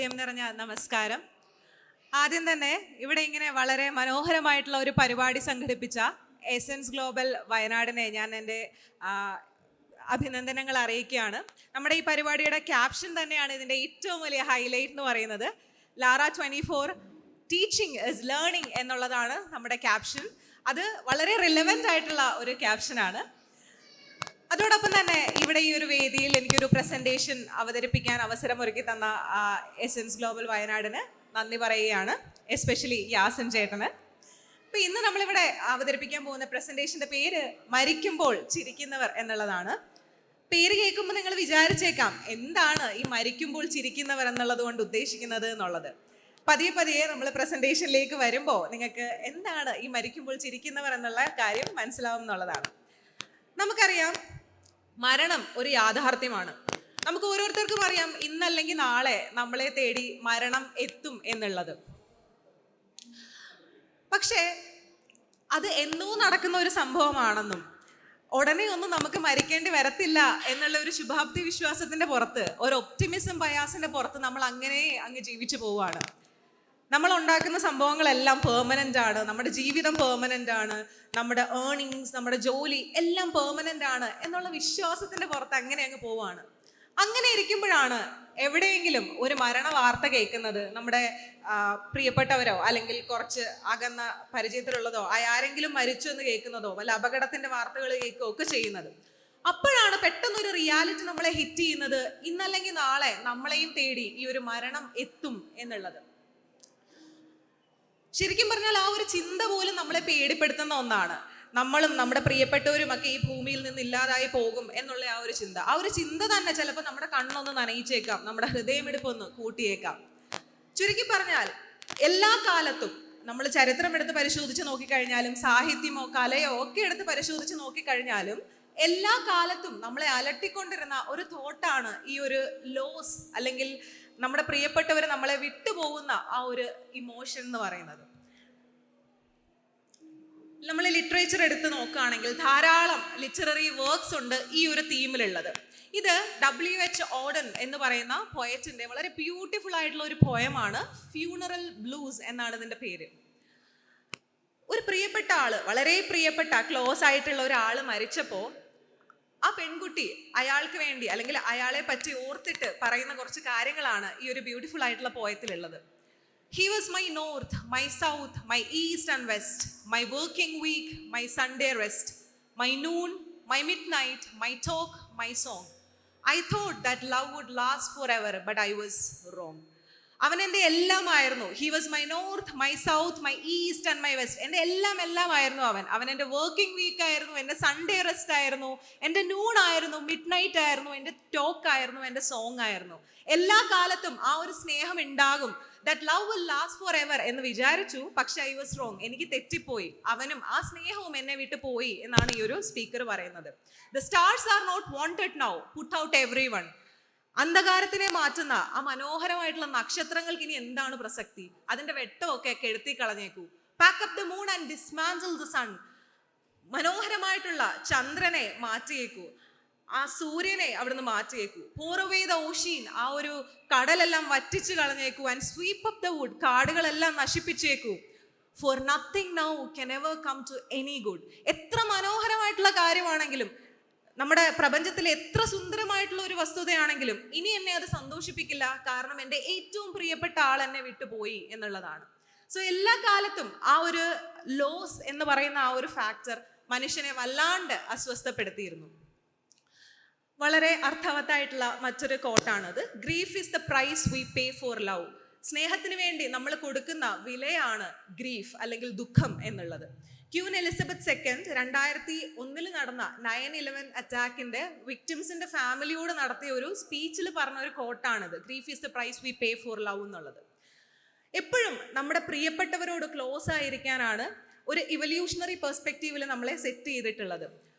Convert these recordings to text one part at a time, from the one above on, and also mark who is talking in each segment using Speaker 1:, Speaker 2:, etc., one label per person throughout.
Speaker 1: ഹൃദയം നിറഞ്ഞ നമസ്കാരം. ആദ്യം തന്നെ ഇവിടെ ഇങ്ങനെ വളരെ മനോഹരമായിട്ടുള്ള ഒരു പരിപാടി സംഘടിപ്പിച്ച എസൻസ് ഗ്ലോബൽ വയനാടിനെ ഞാൻ എൻ്റെ അഭിനന്ദനങ്ങൾ അറിയിക്കുകയാണ്. നമ്മുടെ ഈ പരിപാടിയുടെ ക്യാപ്ഷൻ തന്നെയാണ് ഇതിൻ്റെ ഏറ്റവും വലിയ ഹൈലൈറ്റ് എന്ന് പറയുന്നത്. ലാറ 24 ടീച്ചിങ് ഇസ് ലേണിംഗ് എന്നുള്ളതാണ് നമ്മുടെ ക്യാപ്ഷൻ. അത് വളരെ റിലവൻ്റ് ആയിട്ടുള്ള ഒരു ക്യാപ്ഷനാണ്. അതോടൊപ്പം തന്നെ ഇവിടെ ഈ ഒരു വേദിയിൽ എനിക്കൊരു പ്രസൻറ്റേഷൻ അവതരിപ്പിക്കാൻ അവസരം ഒരുക്കി തന്ന എസൻസ് ഗ്ലോബൽ വയനാടിന് നന്ദി പറയുകയാണ്, എസ്പെഷ്യലി യാസിൻ ചേട്ടന്. അപ്പോൾ ഇന്ന് നമ്മളിവിടെ അവതരിപ്പിക്കാൻ പോകുന്ന പ്രസൻറ്റേഷൻ്റെ പേര് മരിക്കുമ്പോൾ ചിരിക്കുന്നവർ എന്നുള്ളതാണ്. പേര് കേൾക്കുമ്പോൾ നിങ്ങൾ വിചാരിച്ചേക്കാം എന്താണ് ഈ മരിക്കുമ്പോൾ ചിരിക്കുന്നവർ എന്നുള്ളത് കൊണ്ട് ഉദ്ദേശിക്കുന്നത് എന്നുള്ളത്. പതിയെ നമ്മൾ പ്രസൻറ്റേഷനിലേക്ക് വരുമ്പോൾ നിങ്ങൾക്ക് എന്താണ് ഈ മരിക്കുമ്പോൾ ചിരിക്കുന്നവർ എന്നുള്ള കാര്യം മനസ്സിലാവും എന്നുള്ളതാണ്. നമുക്കറിയാം മരണം ഒരു യാഥാർത്ഥ്യമാണ്. നമുക്ക് ഓരോരുത്തർക്കും അറിയാം ഇന്നല്ലെങ്കിൽ നാളെ നമ്മളെ തേടി മരണം എത്തും എന്നുള്ളത്. പക്ഷേ അത് എന്നോ നടക്കുന്ന ഒരു സംഭവമാണെന്നും ഉടനെ ഒന്നും നമുക്ക് മരിക്കേണ്ടി വരത്തില്ല എന്നുള്ള ഒരു ശുഭാപ്തി വിശ്വാസത്തിന്റെ പുറത്ത്, ഒരു ഒപ്റ്റിമിസം ബയാസിന്റെ പുറത്ത് നമ്മൾ അങ്ങനെ അങ്ങ് ജീവിച്ചു പോവുകയാണ്. നമ്മൾ ഉണ്ടാക്കുന്ന സംഭവങ്ങളെല്ലാം പെർമനൻ്റ് ആണ്, നമ്മുടെ ജീവിതം പെർമനൻ്റ് ആണ്, നമ്മുടെ ഏർണിങ്സ്, നമ്മുടെ ജോലി എല്ലാം പെർമനൻ്റ് ആണ് എന്നുള്ള വിശ്വാസത്തിന്റെ പുറത്ത് അങ്ങനെ അങ്ങ് പോവാണ്. അങ്ങനെ ഇരിക്കുമ്പോഴാണ് എവിടെയെങ്കിലും ഒരു മരണ വാർത്ത കേൾക്കുന്നത്, നമ്മുടെ പ്രിയപ്പെട്ടവരോ അല്ലെങ്കിൽ കുറച്ച് അകന്ന പരിചയത്തിലുള്ളതോ ആരെങ്കിലും മരിച്ചു എന്ന് കേൾക്കുന്നതോ വല്ല അപകടത്തിന്റെ വാർത്തകൾ കേൾക്കുകയോ ഒക്കെ ചെയ്യുന്നത്. അപ്പോഴാണ് പെട്ടെന്നൊരു റിയാലിറ്റി നമ്മളെ ഹിറ്റ് ചെയ്യുന്നത്, ഇന്നല്ലെങ്കിൽ നാളെ നമ്മളെയും തേടി ഈ ഒരു മരണം എത്തും എന്നുള്ളത്. ശരിക്കും പറഞ്ഞാൽ ആ ഒരു ചിന്ത പോലും നമ്മളെ പേടിപ്പെടുത്തുന്ന ഒന്നാണ്. നമ്മളും നമ്മുടെ പ്രിയപ്പെട്ടവരും ഒക്കെ ഈ ഭൂമിയിൽ നിന്ന് ഇല്ലാതായി പോകും എന്നുള്ള ആ ഒരു ചിന്ത തന്നെ ചിലപ്പോൾ നമ്മുടെ കണ്ണൊന്ന് നനയിച്ചേക്കാം, നമ്മുടെ ഹൃദയമെടുപ്പൊന്ന് കൂട്ടിയേക്കാം. ചുരുക്കി പറഞ്ഞാൽ എല്ലാ കാലത്തും നമ്മൾ ചരിത്രം എടുത്ത് പരിശോധിച്ച് നോക്കിക്കഴിഞ്ഞാലും സാഹിത്യമോ കലയോ ഒക്കെ എടുത്ത് പരിശോധിച്ച് നോക്കിക്കഴിഞ്ഞാലും എല്ലാ കാലത്തും നമ്മളെ അലട്ടിക്കൊണ്ടിരുന്ന ഒരു തോട്ടാണ് ഈ ഒരു ലോസ്, അല്ലെങ്കിൽ നമ്മുടെ പ്രിയപ്പെട്ടവർ നമ്മളെ വിട്ടുപോകുന്ന ആ ഒരു ഇമോഷൻ എന്ന് പറയുന്നത്. നമ്മൾ ലിറ്ററേച്ചർ എടുത്ത് നോക്കുകയാണെങ്കിൽ ധാരാളം ലിറ്റററി വർക്ക്സ് ഉണ്ട് ഈ ഒരു തീമിലുള്ളത്. ഇത് W.H. ഓഡൻ എന്ന് പറയുന്ന പോയറ്റിന്റെ വളരെ ബ്യൂട്ടിഫുൾ ആയിട്ടുള്ള ഒരു പോയമാണ്. ഫ്യൂണറൽ ബ്ലൂസ് എന്നാണ് ഇതിന്റെ പേര്. ഒരു പ്രിയപ്പെട്ട ആള്, വളരെ പ്രിയപ്പെട്ട ക്ലോസ് ആയിട്ടുള്ള ഒരാള് മരിച്ചപ്പോൾ ആ പെൺകുട്ടി അയാൾക്ക് വേണ്ടി അല്ലെങ്കിൽ അയാളെ പറ്റി ഓർത്തിട്ട് പറയുന്ന കുറച്ച് കാര്യങ്ങളാണ് ഈ ഒരു ബ്യൂട്ടിഫുൾ ആയിട്ടുള്ള പോയത്തിലുള്ളത്. He was my north, my south, my east and west, my working week, my Sunday rest, my noon, my midnight, my talk, my song. I thought that love would last forever, but I was wrong. അവൻ എൻ്റെ എല്ലാമായിരുന്നു. He was my north, my south, my east and my west. എൻ്റെ എല്ലാമായിരുന്നു അവൻ എൻ്റെ working week ആയിരുന്നു, എൻ്റെ Sunday rest ആയിരുന്നു, എൻ്റെ നൂൺ ആയിരുന്നു, മിഡ് നൈറ്റ് ആയിരുന്നു, എൻ്റെ ടോക്ക് ആയിരുന്നു, എൻ്റെ സോങ് ആയിരുന്നു. എല്ലാ കാലത്തും ആ ഒരു സ്നേഹം ഉണ്ടാകും. That love will last for ever എന്ന് വിചാരിച്ചു, പക്ഷെ ഐ വാസ് റോങ്. എനിക്ക് തെറ്റിപ്പോയി, അവനും ആ സ്നേഹവും എന്നെ വിട്ടു പോയി എന്നാണ് ഈ ഒരു സ്പീക്കർ പറയുന്നത്. The stars are not wanted now, put out every one. അന്ധകാരത്തിനെ മാറ്റുന്ന ആ മനോഹരമായിട്ടുള്ള നക്ഷത്രങ്ങൾക്ക് ഇനി എന്താണ് പ്രസക്തി? അതിന്റെ വെട്ടമൊക്കെ കെടുത്തി കളഞ്ഞേക്കൂ. Pack up the moon and dismantle the sun. മനോഹരമായിട്ടുള്ള ചന്ദ്രനെ മാറ്റിയേക്കൂ, ആ സൂര്യനെ അവിടുന്ന് മാറ്റിയേക്കൂ. pour away the ocean, ആ ഒരു കടലെല്ലാം വറ്റിച്ചു കളഞ്ഞേക്കൂ. And sweep up the wood, കാടുകളെല്ലാം നശിപ്പിച്ചേക്കൂ. For nothing now can ever come to any good. എത്ര മനോഹരമായിട്ടുള്ള കാര്യമാണെങ്കിലും, നമ്മുടെ പ്രപഞ്ചത്തിലെ എത്ര സുന്ദരമായിട്ടുള്ള ഒരു വസ്തുതയാണെങ്കിലും ഇനി എന്നെ അത് സന്തോഷിപ്പിക്കില്ല, കാരണം എൻ്റെ ഏറ്റവും പ്രിയപ്പെട്ട ആൾ എന്നെ വിട്ടുപോയി എന്നുള്ളതാണ്. സോ എല്ലാ കാലത്തും ആ ഒരു ലോസ് എന്ന് പറയുന്ന ആ ഒരു ഫാക്ടർ മനുഷ്യനെ വല്ലാണ്ട് അസ്വസ്ഥപ്പെടുത്തിയിരുന്നു. വളരെ അർത്ഥവത്തായിട്ടുള്ള മറ്റൊരു കോട്ടാണത്. Grief is the price we pay for love. സ്നേഹത്തിന് വേണ്ടി നമ്മൾ കൊടുക്കുന്ന വിലയാണ് ഗ്രീഫ് അല്ലെങ്കിൽ ദുഃഖം എന്നുള്ളത്. ക്യൂൻ എലിസബത്ത് സെക്കൻഡ് 2001 നടന്ന 9/11 അറ്റാക്കിന്റെ വിക്ടിംസിന്റെ ഫാമിലിയോട് നടത്തിയ ഒരു സ്പീച്ചിൽ പറഞ്ഞ ഒരു കോട്ടാണിത്. Grief is the price we pay for love എന്നുള്ളത്. എപ്പോഴും നമ്മുടെ പ്രിയപ്പെട്ടവരോട് ക്ലോസ് ആയിരിക്കാനാണ് ഒരു ഇവല്യൂഷണറി പെർസ്പെക്റ്റീവിൽ നമ്മളെ സെറ്റ് ചെയ്തിട്ടുള്ളത്.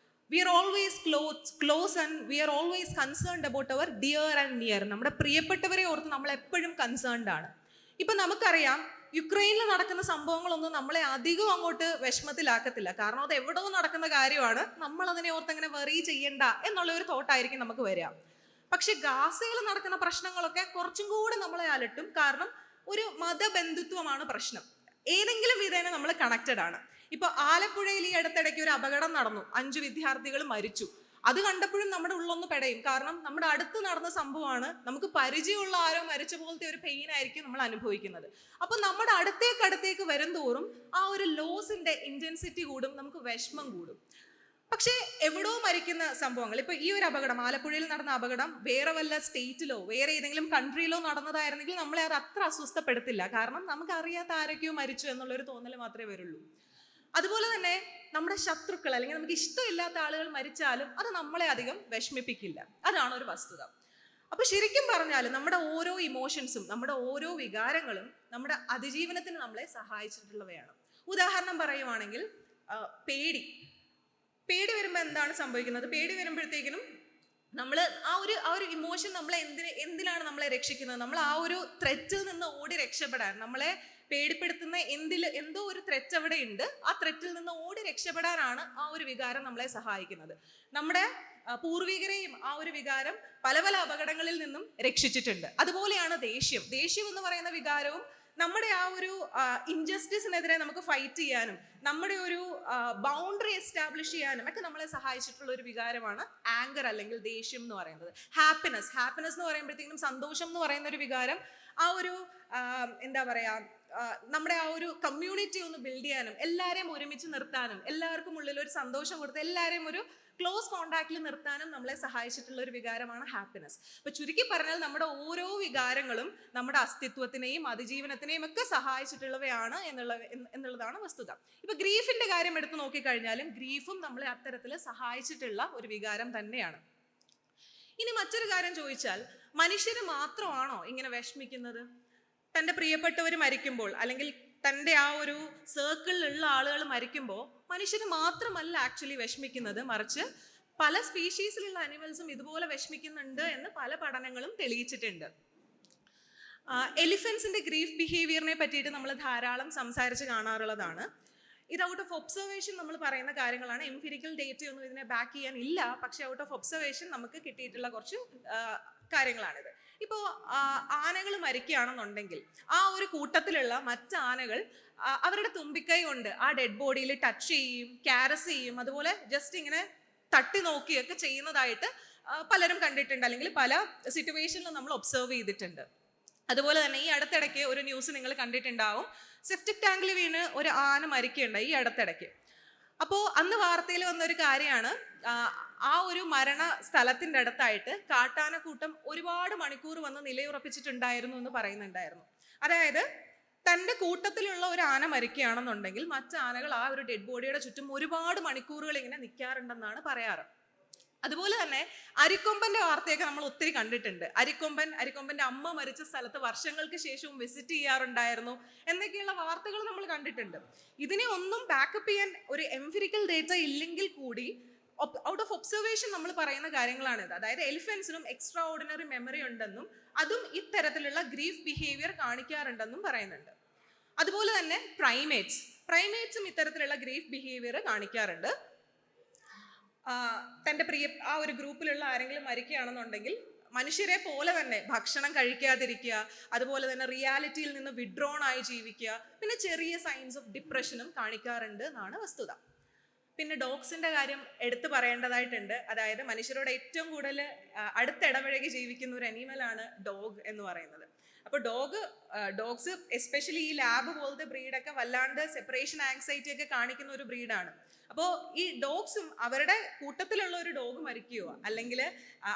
Speaker 1: We are always close and we are always concerned about our dear and near. നമ്മുടെ പ്രിയപ്പെട്ടവരെ ഓർത്ത് നമ്മൾ എപ്പോഴും കൺസേൺഡ് ആണ്. ഇപ്പൊ നമുക്കറിയാം യുക്രൈനിൽ നടക്കുന്ന സംഭവങ്ങളൊന്നും നമ്മളെ അധികം അങ്ങോട്ട് വിഷമത്തിലാക്കത്തില്ല, കാരണം അത് എവിടെയോ നടക്കുന്ന കാര്യമാണ്. നമ്മൾ അതിനെ ഓർത്ത് അങ്ങനെ വെറി ചെയ്യണ്ട എന്നുള്ള ഒരു തോട്ടായിരിക്കും നമുക്ക് വരിക. പക്ഷെ ഗാസയിൽ നടക്കുന്ന പ്രശ്നങ്ങളൊക്കെ കുറച്ചും കൂടെ നമ്മളെ അലട്ടും. കാരണം ഒരു മതബന്ധുത്വമാണ് പ്രശ്നം. ഏതെങ്കിലും വിധേന നമ്മൾ കണക്റ്റഡ് ആണ്. ഇപ്പൊ ആലപ്പുഴയിൽ ഈ അടുത്തിടയ്ക്ക് ഒരു അപകടം നടന്നു, 5 വിദ്യാർത്ഥികൾ മരിച്ചു. അത് കണ്ടപ്പോഴും നമ്മുടെ ഉള്ളൊന്ന് പെടയും. കാരണം നമ്മുടെ അടുത്ത് നടന്ന സംഭവമാണ്, നമുക്ക് പരിചയമുള്ള ആരോ മരിച്ച പോലത്തെ ഒരു പെയിൻ ആയിരിക്കും നമ്മൾ അനുഭവിക്കുന്നത്. അപ്പൊ നമ്മുടെ അടുത്തേക്ക് വരും തോറും ആ ഒരു ലോസിന്റെ ഇന്റൻസിറ്റി കൂടും, നമുക്ക് വിഷമം കൂടും. പക്ഷേ എവിടോ മരിക്കുന്ന സംഭവങ്ങൾ, ഇപ്പൊ ഈ ഒരു അപകടം, ആലപ്പുഴയിൽ നടന്ന അപകടം വേറെ വല്ല സ്റ്റേറ്റിലോ വേറെ ഏതെങ്കിലും കൺട്രിയിലോ നടന്നതായിരുന്നെങ്കിൽ നമ്മളെ അത് അത്ര അസ്വസ്ഥപ്പെടുത്തില്ല. കാരണം നമുക്ക് അറിയാത്ത ആരൊക്കെയോ മരിച്ചു എന്നുള്ളൊരു തോന്നൽ മാത്രമേ വരുള്ളൂ. അതുപോലെ തന്നെ നമ്മുടെ ശത്രുക്കൾ അല്ലെങ്കിൽ നമുക്ക് ഇഷ്ടമില്ലാത്ത ആളുകൾ മരിച്ചാലും അത് നമ്മളെ അധികം വിഷമിപ്പിക്കില്ല. അതാണ് ഒരു വസ്തുത. അപ്പൊ ശരിക്കും പറഞ്ഞാൽ നമ്മുടെ ഓരോ ഇമോഷൻസും നമ്മുടെ ഓരോ വികാരങ്ങളും നമ്മുടെ അതിജീവനത്തിന് നമ്മളെ സഹായിച്ചിട്ടുള്ളവയാണ്. ഉദാഹരണം പറയുവാണെങ്കിൽ പേടി വരുമ്പോൾ എന്താണ് സംഭവിക്കുന്നത്? പേടി വരുമ്പോഴത്തേക്കിനും നമ്മൾ ആ ഒരു ഇമോഷൻ നമ്മളെ എന്തിനാണ് നമ്മളെ രക്ഷിക്കുന്നത്? നമ്മൾ ആ ഒരു ത്രെറ്റിൽ നിന്ന് ഓടി രക്ഷപ്പെടാൻ, നമ്മളെ പേടിപ്പെടുത്തുന്ന എന്തോ ഒരു ത്രെറ്റ് അവിടെ ഉണ്ട്, ആ ത്രെറ്റിൽ നിന്ന് ഓടി രക്ഷപ്പെടാനാണ് ആ ഒരു വികാരം നമ്മളെ സഹായിക്കുന്നത്. നമ്മുടെ പൂർവികരെയും ആ ഒരു വികാരം പല പല അപകടങ്ങളിൽ നിന്നും രക്ഷിച്ചിട്ടുണ്ട്. അതുപോലെയാണ് ദേഷ്യം എന്ന് പറയുന്ന വികാരവും നമ്മുടെ ആ ഒരു ഇൻജസ്റ്റിസിനെതിരെ നമുക്ക് ഫൈറ്റ് ചെയ്യാനും നമ്മുടെ ഒരു ബൗണ്ടറി എസ്റ്റാബ്ലിഷ് ചെയ്യാനും ഒക്കെ നമ്മളെ സഹായിച്ചിട്ടുള്ള ഒരു വികാരമാണ് ആങ്കർ അല്ലെങ്കിൽ ദേഷ്യം എന്ന് പറയുന്നത്. ഹാപ്പിനെസ് എന്ന് പറയുമ്പോഴത്തേക്കും സന്തോഷം എന്ന് പറയുന്ന ഒരു വികാരം ആ ഒരു എന്താ പറയാ, നമ്മുടെ ആ ഒരു കമ്മ്യൂണിറ്റി ഒന്ന് ബിൽഡ് ചെയ്യാനും എല്ലാവരെയും ഒരുമിച്ച് നിർത്താനും എല്ലാവർക്കും ഉള്ളിൽ ഒരു സന്തോഷം കൊടുത്ത് എല്ലാവരെയും ഒരു ക്ലോസ് കോണ്ടാക്റ്റിൽ നിർത്താനും നമ്മളെ സഹായിച്ചിട്ടുള്ള ഒരു വികാരമാണ് ഹാപ്പിനെസ്. അപ്പൊ ചുരുക്കി പറഞ്ഞാൽ നമ്മുടെ ഓരോ വികാരങ്ങളും നമ്മുടെ അസ്തിത്വത്തിനെയും അതിജീവനത്തിനെയും ഒക്കെ സഹായിച്ചിട്ടുള്ളവയാണ് എന്നുള്ളതാണ് വസ്തുത. ഇപ്പൊ ഗ്രീഫിന്റെ കാര്യം എടുത്ത് നോക്കിക്കഴിഞ്ഞാലും ഗ്രീഫും നമ്മളെ അത്തരത്തിൽ സഹായിച്ചിട്ടുള്ള ഒരു വികാരം തന്നെയാണ്. ഇനി മറ്റൊരു കാര്യം ചോദിച്ചാൽ, മനുഷ്യര് മാത്രമാണോ ഇങ്ങനെ വിഷമിക്കുന്നത്? തൻ്റെ പ്രിയപ്പെട്ടവർ മരിക്കുമ്പോൾ അല്ലെങ്കിൽ തൻ്റെ ആ ഒരു സർക്കിളിലുള്ള ആളുകൾ മരിക്കുമ്പോൾ മനുഷ്യന് മാത്രമല്ല ആക്ച്വലി വിഷമിക്കുന്നത്, മറിച്ച് പല സ്പീഷീസിലുള്ള അനിമൽസും ഇതുപോലെ വിഷമിക്കുന്നുണ്ട് എന്ന് പല പഠനങ്ങളും തെളിയിച്ചിട്ടുണ്ട്. എലിഫൻസിന്റെ ഗ്രീഫ് ബിഹേവിയറിനെ പറ്റിയിട്ട് നമ്മൾ ധാരാളം സംസാരിച്ച് കാണാറുള്ളതാണ്. ഇത് ഔട്ട് ഓഫ് ഒബ്സർവേഷൻ നമ്മൾ പറയുന്ന കാര്യങ്ങളാണ്. എംപിരിക്കൽ ഡേറ്റ ഒന്നും ഇതിനെ ബാക്ക് ചെയ്യാൻ ഇല്ല, പക്ഷെ ഔട്ട് ഓഫ് ഒബ്സർവേഷൻ നമുക്ക് കിട്ടിയിട്ടുള്ള കുറച്ച് കാര്യങ്ങളാണിത്. ഇപ്പോൾ ആനകൾ മരിക്കുകയാണെന്നുണ്ടെങ്കിൽ ആ ഒരു കൂട്ടത്തിലുള്ള മറ്റ് ആനകൾ അവരുടെ തുമ്പിക്കൈ കൊണ്ട് ആ ഡെഡ് ബോഡിയിൽ ടച്ച് ചെയ്യും, കാരസ് ചെയ്യും, അതുപോലെ ജസ്റ്റ് ഇങ്ങനെ തട്ടി നോക്കിയൊക്കെ ചെയ്യുന്നതായിട്ട് പലരും കണ്ടിട്ടുണ്ട്, അല്ലെങ്കിൽ പല സിറ്റുവേഷനിലും നമ്മൾ ഒബ്സർവ് ചെയ്തിട്ടുണ്ട്. അതുപോലെ തന്നെ ഈ അടുത്തിടയ്ക്ക് ഒരു ന്യൂസ് നിങ്ങൾ കണ്ടിട്ടുണ്ടാവും, സെപ്റ്റിക് ടാങ്കിൽ വീണ് ഒരു ആന മരിക്കുകയുണ്ടായി ഈ അടുത്തിടയ്ക്ക്. അപ്പോൾ അന്ന് വാർത്തയിൽ വന്നൊരു കാര്യമാണ്, ആ ഒരു മരണ സ്ഥലത്തിൻ്റെ അടുത്തായിട്ട് കാട്ടാനക്കൂട്ടം ഒരുപാട് മണിക്കൂർ വന്ന് നിലയുറപ്പിച്ചിട്ടുണ്ടായിരുന്നു എന്ന് പറയുന്നുണ്ടായിരുന്നു. അതായത് തൻ്റെ കൂട്ടത്തിലുള്ള ഒരു ആന മരിക്കുകയാണെന്നുണ്ടെങ്കിൽ മറ്റ് ആനകൾ ആ ഒരു ഡെഡ് ബോഡിയുടെ ചുറ്റും ഒരുപാട് മണിക്കൂറുകൾ ഇങ്ങനെ നിൽക്കാറുണ്ടെന്നാണ് പറയാറ്. അതുപോലെ തന്നെ അരിക്കൊമ്പന്റെ വാർത്തയൊക്കെ നമ്മൾ ഒത്തിരി കണ്ടിട്ടുണ്ട്. അരിക്കൊമ്പന്റെ അമ്മ മരിച്ച സ്ഥലത്ത് വർഷങ്ങൾക്ക് ശേഷവും വിസിറ്റ് ചെയ്യാറുണ്ടായിരുന്നു എന്നൊക്കെയുള്ള വാർത്തകൾ നമ്മൾ കണ്ടിട്ടുണ്ട്. ഇതിനെ ഒന്നും ബാക്കപ്പ് ചെയ്യാൻ ഒരു എംപിരിക്കൽ ഡേറ്റ ഇല്ലെങ്കിൽ കൂടി ഔട്ട് ഓഫ് ഒബ്സർവേഷൻ നമ്മൾ പറയുന്ന കാര്യങ്ങളാണിത്. അതായത് എലിഫൻസിനും എക്സ്ട്രാ ഓർഡിനറി മെമ്മറി ഉണ്ടെന്നും അതും ഇത്തരത്തിലുള്ള ഗ്രീഫ് ബിഹേവിയർ കാണിക്കാറുണ്ടെന്നും പറയുന്നുണ്ട്. അതുപോലെ തന്നെ പ്രൈമേറ്റ്സും ഇത്തരത്തിലുള്ള ഗ്രീഫ് ബിഹേവിയർ കാണിക്കാറുണ്ട്. തൻ്റെ ആ ഒരു ഗ്രൂപ്പിലുള്ള ആരെങ്കിലും മരിക്കുകയാണെന്നുണ്ടെങ്കിൽ മനുഷ്യരെ പോലെ തന്നെ ഭക്ഷണം കഴിക്കാതിരിക്കുക, അതുപോലെ തന്നെ റിയാലിറ്റിയിൽ നിന്ന് വിഡ്രോൺ ആയി ജീവിക്കുക, പിന്നെ ചെറിയ സൈൻസ് ഓഫ് ഡിപ്രഷനും കാണിക്കാറുണ്ട് എന്നാണ് വസ്തുത. പിന്നെ ഡോഗ്സിന്റെ കാര്യം എടുത്തു പറയേണ്ടതായിട്ടുണ്ട്. അതായത് മനുഷ്യരോട് ഏറ്റവും കൂടുതൽ അടുത്തിടപഴകി ജീവിക്കുന്ന ഒരു അനിമലാണ് ഡോഗ് എന്ന് പറയുന്നത്. അപ്പോൾ ഡോഗ്സ് എസ്പെഷ്യലി ഈ ലാബ് പോലത്തെ ബ്രീഡൊക്കെ വല്ലാണ്ട് സെപ്പറേഷൻ ആങ്സൈറ്റി ഒക്കെ കാണിക്കുന്ന ഒരു ബ്രീഡാണ്. അപ്പോൾ ഈ ഡോഗ്സും അവരുടെ കൂട്ടത്തിലുള്ള ഒരു ഡോഗ് മരിക്കുകയോ അല്ലെങ്കിൽ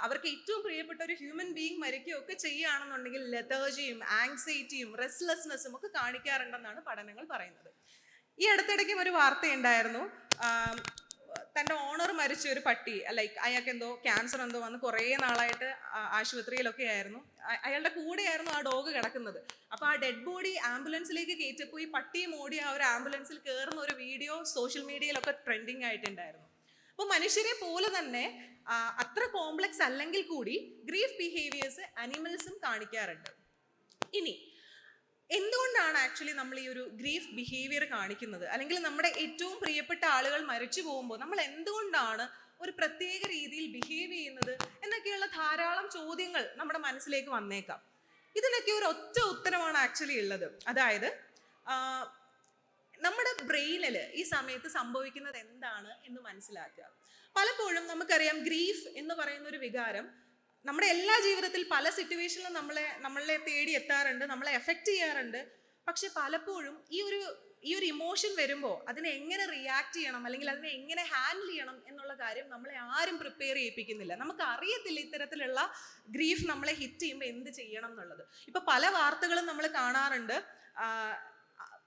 Speaker 1: അവർക്ക് ഏറ്റവും പ്രിയപ്പെട്ട ഒരു ഹ്യൂമൻ ബീയിങ് മരിക്കുകയോ ഒക്കെ ചെയ്യുകയാണെന്നുണ്ടെങ്കിൽ ലെതർജിയും ആങ്സൈറ്റിയും റെസ്റ്റ്ലെസ്നെസ്സും ഒക്കെ കാണിക്കാറുണ്ടെന്നാണ് പഠനങ്ങൾ പറയുന്നത്. ഈ അടുത്തിടയ്ക്കും ഒരു വാർത്തയുണ്ടായിരുന്നു, തൻ്റെ ഓണർ മരിച്ച ഒരു പട്ടി, ലൈക്ക് അയാൾക്ക് എന്തോ ക്യാൻസർ എന്തോ വന്ന് കുറേ നാളായിട്ട് ആശുപത്രിയിലൊക്കെ ആയിരുന്നു. അയാളുടെ കൂടെയായിരുന്നു ആ ഡോഗ് കിടക്കുന്നത്. അപ്പോൾ ആ ഡെഡ് ബോഡി ആംബുലൻസിലേക്ക് കയറ്റിയപ്പോൾ ഈ പട്ടിയും ഓടി ആ ഒരു ആംബുലൻസിൽ കയറുന്ന ഒരു വീഡിയോ സോഷ്യൽ മീഡിയയിലൊക്കെ ട്രെൻഡിങ് ആയിട്ടുണ്ടായിരുന്നു. അപ്പോൾ മനുഷ്യരെ പോലെ തന്നെ അത്ര കോംപ്ലക്സ് അല്ലെങ്കിൽ കൂടി ഗ്രീഫ് ബിഹേവിയേഴ്സ് അനിമൽസും കാണിക്കാറുണ്ട്. ഇനി എന്തുകൊണ്ടാണ് ആക്ച്വലി നമ്മൾ ഈ ഒരു ഗ്രീഫ് ബിഹേവിയർ കാണിക്കുന്നത്, അല്ലെങ്കിൽ നമ്മുടെ ഏറ്റവും പ്രിയപ്പെട്ട ആളുകൾ മരിച്ചു പോകുമ്പോൾ നമ്മൾ എന്തുകൊണ്ടാണ് ഒരു പ്രത്യേക രീതിയിൽ ബിഹേവ് ചെയ്യുന്നത് എന്നൊക്കെയുള്ള ധാരാളം ചോദ്യങ്ങൾ നമ്മുടെ മനസ്സിലേക്ക് വന്നേക്കാം. ഇതിനൊക്കെ ഒരു ഒറ്റ ഉത്തരമാണ് ആക്ച്വലി ഉള്ളത്. അതായത് നമ്മുടെ ബ്രെയിനിൽ ഈ സമയത്ത് സംഭവിക്കുന്നത് എന്താണ് എന്ന് മനസ്സിലാക്കുക. പലപ്പോഴും നമുക്കറിയാം, ഗ്രീഫ് എന്ന് പറയുന്ന ഒരു വികാരം നമ്മുടെ എല്ലാ ജീവിതത്തിൽ പല സിറ്റുവേഷനിലും നമ്മളെ തേടി എത്താറുണ്ട്, നമ്മളെ എഫക്റ്റ് ചെയ്യാറുണ്ട്. പക്ഷെ പലപ്പോഴും ഈ ഒരു ഇമോഷൻ വരുമ്പോൾ അതിനെ എങ്ങനെ റിയാക്ട് ചെയ്യണം, അല്ലെങ്കിൽ അതിനെ എങ്ങനെ ഹാൻഡിൽ ചെയ്യണം എന്നുള്ള കാര്യം നമ്മളെ ആരും പ്രിപ്പയർ ചെയ്യിപ്പിക്കുന്നില്ല. നമുക്ക് അറിയത്തില്ല ഇത്തരത്തിലുള്ള ഗ്രീഫ് നമ്മളെ ഹിറ്റ് ചെയ്യുമ്പോൾ എന്ത് ചെയ്യണം എന്നുള്ളത്. ഇപ്പൊ പല വാർത്തകളും നമ്മൾ കാണാറുണ്ട്,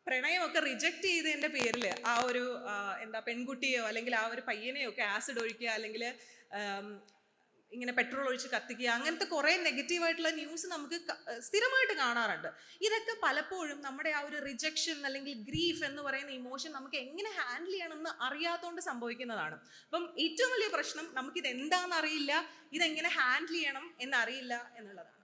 Speaker 1: പ്രണയമൊക്കെ റിജക്റ്റ് ചെയ്തതിൻ്റെ പേരിൽ ആ ഒരു പെൺകുട്ടിയോ അല്ലെങ്കിൽ ആ ഒരു പയ്യനെയോ ഒക്കെ ആസിഡ് ഒഴിക്കുക, അല്ലെങ്കിൽ ഇങ്ങനെ പെട്രോൾ ഒഴിച്ച് കത്തിക്കുക, അങ്ങനത്തെ കുറേ നെഗറ്റീവായിട്ടുള്ള ന്യൂസ് നമുക്ക് സ്ഥിരമായിട്ട് കാണാറുണ്ട്. ഇതൊക്കെ പലപ്പോഴും നമ്മുടെ ആ ഒരു റിജക്ഷൻ അല്ലെങ്കിൽ ഗ്രീഫ് എന്ന് പറയുന്ന ഇമോഷൻ നമുക്ക് എങ്ങനെ ഹാൻഡിൽ ചെയ്യണമെന്ന് അറിയാത്തതുകൊണ്ട് സംഭവിക്കുന്നതാണ്. അപ്പം ഏറ്റവും വലിയ പ്രശ്നം നമുക്കിത് എന്താണെന്ന് അറിയില്ല, ഇതെങ്ങനെ ഹാൻഡിൽ ചെയ്യണം എന്നറിയില്ല എന്നുള്ളതാണ്.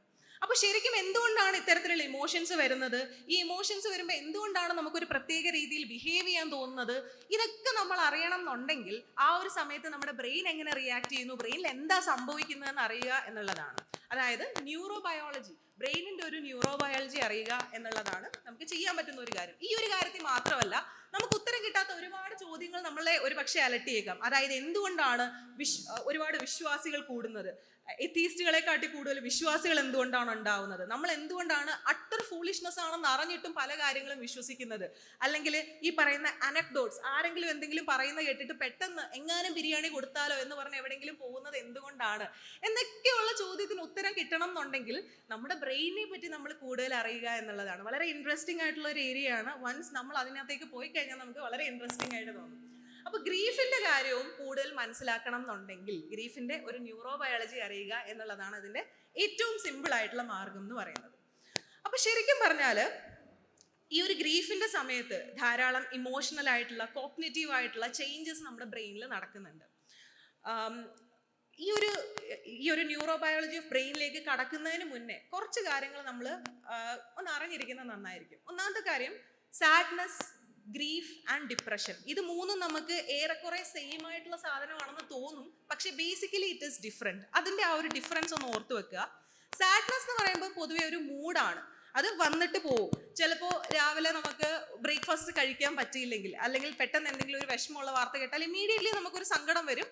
Speaker 1: അപ്പൊ ശരിക്കും എന്തുകൊണ്ടാണ് ഇത്തരത്തിലുള്ള ഇമോഷൻസ് വരുന്നത്? ഈ ഇമോഷൻസ് വരുമ്പോൾ എന്തുകൊണ്ടാണ് നമുക്കൊരു പ്രത്യേക രീതിയിൽ ബിഹേവ് ചെയ്യാൻ തോന്നുന്നത്? ഇതൊക്കെ നമ്മൾ അറിയണം എന്നുണ്ടെങ്കിൽ ആ ഒരു സമയത്ത് നമ്മുടെ ബ്രെയിൻ എങ്ങനെ റിയാക്ട് ചെയ്യുന്നു, ബ്രെയിനിൽ എന്താ സംഭവിക്കുന്നതെന്ന് അറിയുക എന്നുള്ളതാണ്. അതായത് ന്യൂറോബയോളജി, ബ്രെയിനിന്റെ ഒരു ന്യൂറോബയോളജി അറിയുക എന്നുള്ളതാണ് നമുക്ക് ചെയ്യാൻ പറ്റുന്ന ഒരു കാര്യം. ഈ ഒരു കാര്യത്തിൽ മാത്രമല്ല, നമുക്ക് ഉത്തരം കിട്ടാത്ത ഒരുപാട് ചോദ്യങ്ങൾ നമ്മളെ ഒരു പക്ഷേ അലട്ടിയേക്കാം. അതായത് എന്തുകൊണ്ടാണ് ഒരുപാട് വിശ്വാസികൾ കൂടുന്നത്, എത്തീസ്റ്റുകളെ കാട്ടി കൂടുതൽ വിശ്വാസികൾ എന്തുകൊണ്ടാണ് ഉണ്ടാവുന്നത്, നമ്മൾ എന്തുകൊണ്ടാണ് അട്ടർ ഫൂളിഷ്നെസ് ആണെന്ന് അറിഞ്ഞിട്ടും പല കാര്യങ്ങളും വിശ്വസിക്കുന്നത്, അല്ലെങ്കിൽ ഈ പറയുന്ന അനക്ഡോട്ട്സ്, ആരെങ്കിലും എന്തെങ്കിലും പറയുന്നത് കേട്ടിട്ട് പെട്ടെന്ന് എങ്ങാനും ബിരിയാണി കൊടുത്താലോ എന്ന് പറഞ്ഞ് എവിടെയെങ്കിലും പോകുന്നത് എന്തുകൊണ്ടാണ് എന്നൊക്കെയുള്ള ചോദ്യത്തിന് ഉത്തരം കിട്ടണം എന്നുണ്ടെങ്കിൽ നമ്മുടെ ബ്രെയിനിനെ പറ്റി നമ്മൾ കൂടുതൽ അറിയുക എന്നുള്ളതാണ്. വളരെ ഇൻട്രസ്റ്റിംഗ് ആയിട്ടുള്ള ഒരു ഏരിയ ആണ്. വൺസ് നമ്മൾ അതിനകത്തേക്ക് പോയി കഴിഞ്ഞാൽ നമുക്ക് വളരെ ഇൻട്രസ്റ്റിംഗ് ആയിട്ട് തോന്നും. അപ്പൊ ഗ്രീഫിന്റെ കാര്യവും കൂടുതൽ മനസ്സിലാക്കണം എന്നുണ്ടെങ്കിൽ ഗ്രീഫിന്റെ ഒരു ന്യൂറോബയോളജി അറിയുക എന്നുള്ളതാണ് അതിന്റെ ഏറ്റവും സിമ്പിൾ ആയിട്ടുള്ള മാർഗം എന്ന് പറയുന്നത്. അപ്പൊ ശരിക്കും പറഞ്ഞാൽ ഈ ഒരു ഗ്രീഫിന്റെ സമയത്ത് ധാരാളം ഇമോഷണൽ ആയിട്ടുള്ള, കോഗ്നിറ്റീവ് ആയിട്ടുള്ള ചേഞ്ചസ് നമ്മുടെ ബ്രെയിനിൽ നടക്കുന്നുണ്ട്. ഈ ഒരു ന്യൂറോബയോളജി ഓഫ് ബ്രെയിനിലേക്ക് കടക്കുന്നതിന് മുന്നേ കുറച്ച് കാര്യങ്ങൾ നമ്മൾ ഒന്ന് അറിഞ്ഞിരിക്കുന്നത് നന്നായിരിക്കും. ഒന്നാമത്തെ കാര്യം, സാഡ്നെസ്, ഗ്രീഫ് ആൻഡ് ഡിപ്രഷൻ, ഇത് മൂന്നും നമുക്ക് ഏറെക്കുറെ സെയിം ആയിട്ടുള്ള സാധനമാണെന്ന് തോന്നും. പക്ഷെ ബേസിക്കലി ഇറ്റ് ഈസ് ഡിഫറെന്റ്. അതിന്റെ ആ ഒരു ഡിഫറൻസ് ഒന്ന് ഓർത്തു വെക്കുക. സാഡ്നെസ് എന്ന് പറയുമ്പോൾ പൊതുവെ ഒരു മൂഡാണ്, അത് വന്നിട്ട് പോവും. ചിലപ്പോൾ രാവിലെ നമുക്ക് ബ്രേക്ക്ഫാസ്റ്റ് കഴിക്കാൻ പറ്റിയില്ലെങ്കിൽ, അല്ലെങ്കിൽ പെട്ടെന്ന് എന്തെങ്കിലും ഒരു വിഷമമുള്ള വാർത്ത കേട്ടാൽ ഇമീഡിയറ്റ്ലി നമുക്കൊരു സങ്കടം വരും.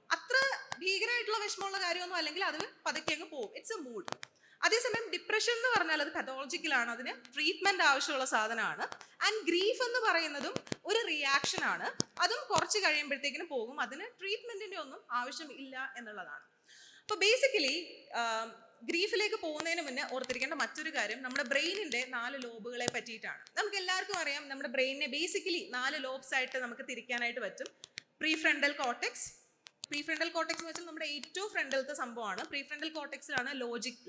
Speaker 1: അത്ര ഭീകരമായിട്ടുള്ള വിഷമമുള്ള കാര്യമൊന്നും അല്ലെങ്കിൽ അത് പതുക്കെ അങ്ങ് പോകും. It's A mood. അതേസമയം ഡിപ്രഷൻ എന്ന് പറഞ്ഞാൽ അത് പതോളജിക്കലാണ്, അതിന് ട്രീറ്റ്മെന്റ് ആവശ്യമുള്ള സാധനമാണ്. ആൻഡ് ഗ്രീഫ് എന്ന് പറയുന്നതും ഒരു റിയാക്ഷൻ ആണ്, അതും കുറച്ച് കഴിയുമ്പോഴത്തേക്കിനും പോകും, അതിന് ട്രീറ്റ്മെന്റിന്റെ ഒന്നും ആവശ്യമില്ല എന്നുള്ളതാണ്. അപ്പൊ ബേസിക്കലി ഗ്രീഫിലേക്ക് പോകുന്നതിന് മുന്നേ ഓർത്തിരിക്കേണ്ട മറ്റൊരു കാര്യം നമ്മുടെ ബ്രെയിനിന്റെ 4 ലോബുകളെ പറ്റിയിട്ടാണ്. നമുക്ക് എല്ലാവർക്കും അറിയാം, നമ്മുടെ ബ്രെയിനിനെ ബേസിക്കലി 4 ലോബ്സ് ആയിട്ട് നമുക്ക് തിരിക്കാനായിട്ട് പറ്റും. പ്രീഫ്രണ്ടൽ കോർട്ടെക്സ് എന്ന് വെച്ചാൽ നമ്മുടെ ഏറ്റവും ഫ്രണ്ടിലത്തെ സംഭവമാണ്. പ്രീഫ്രണ്ടൽ കോർട്ടെക്സിലാണ്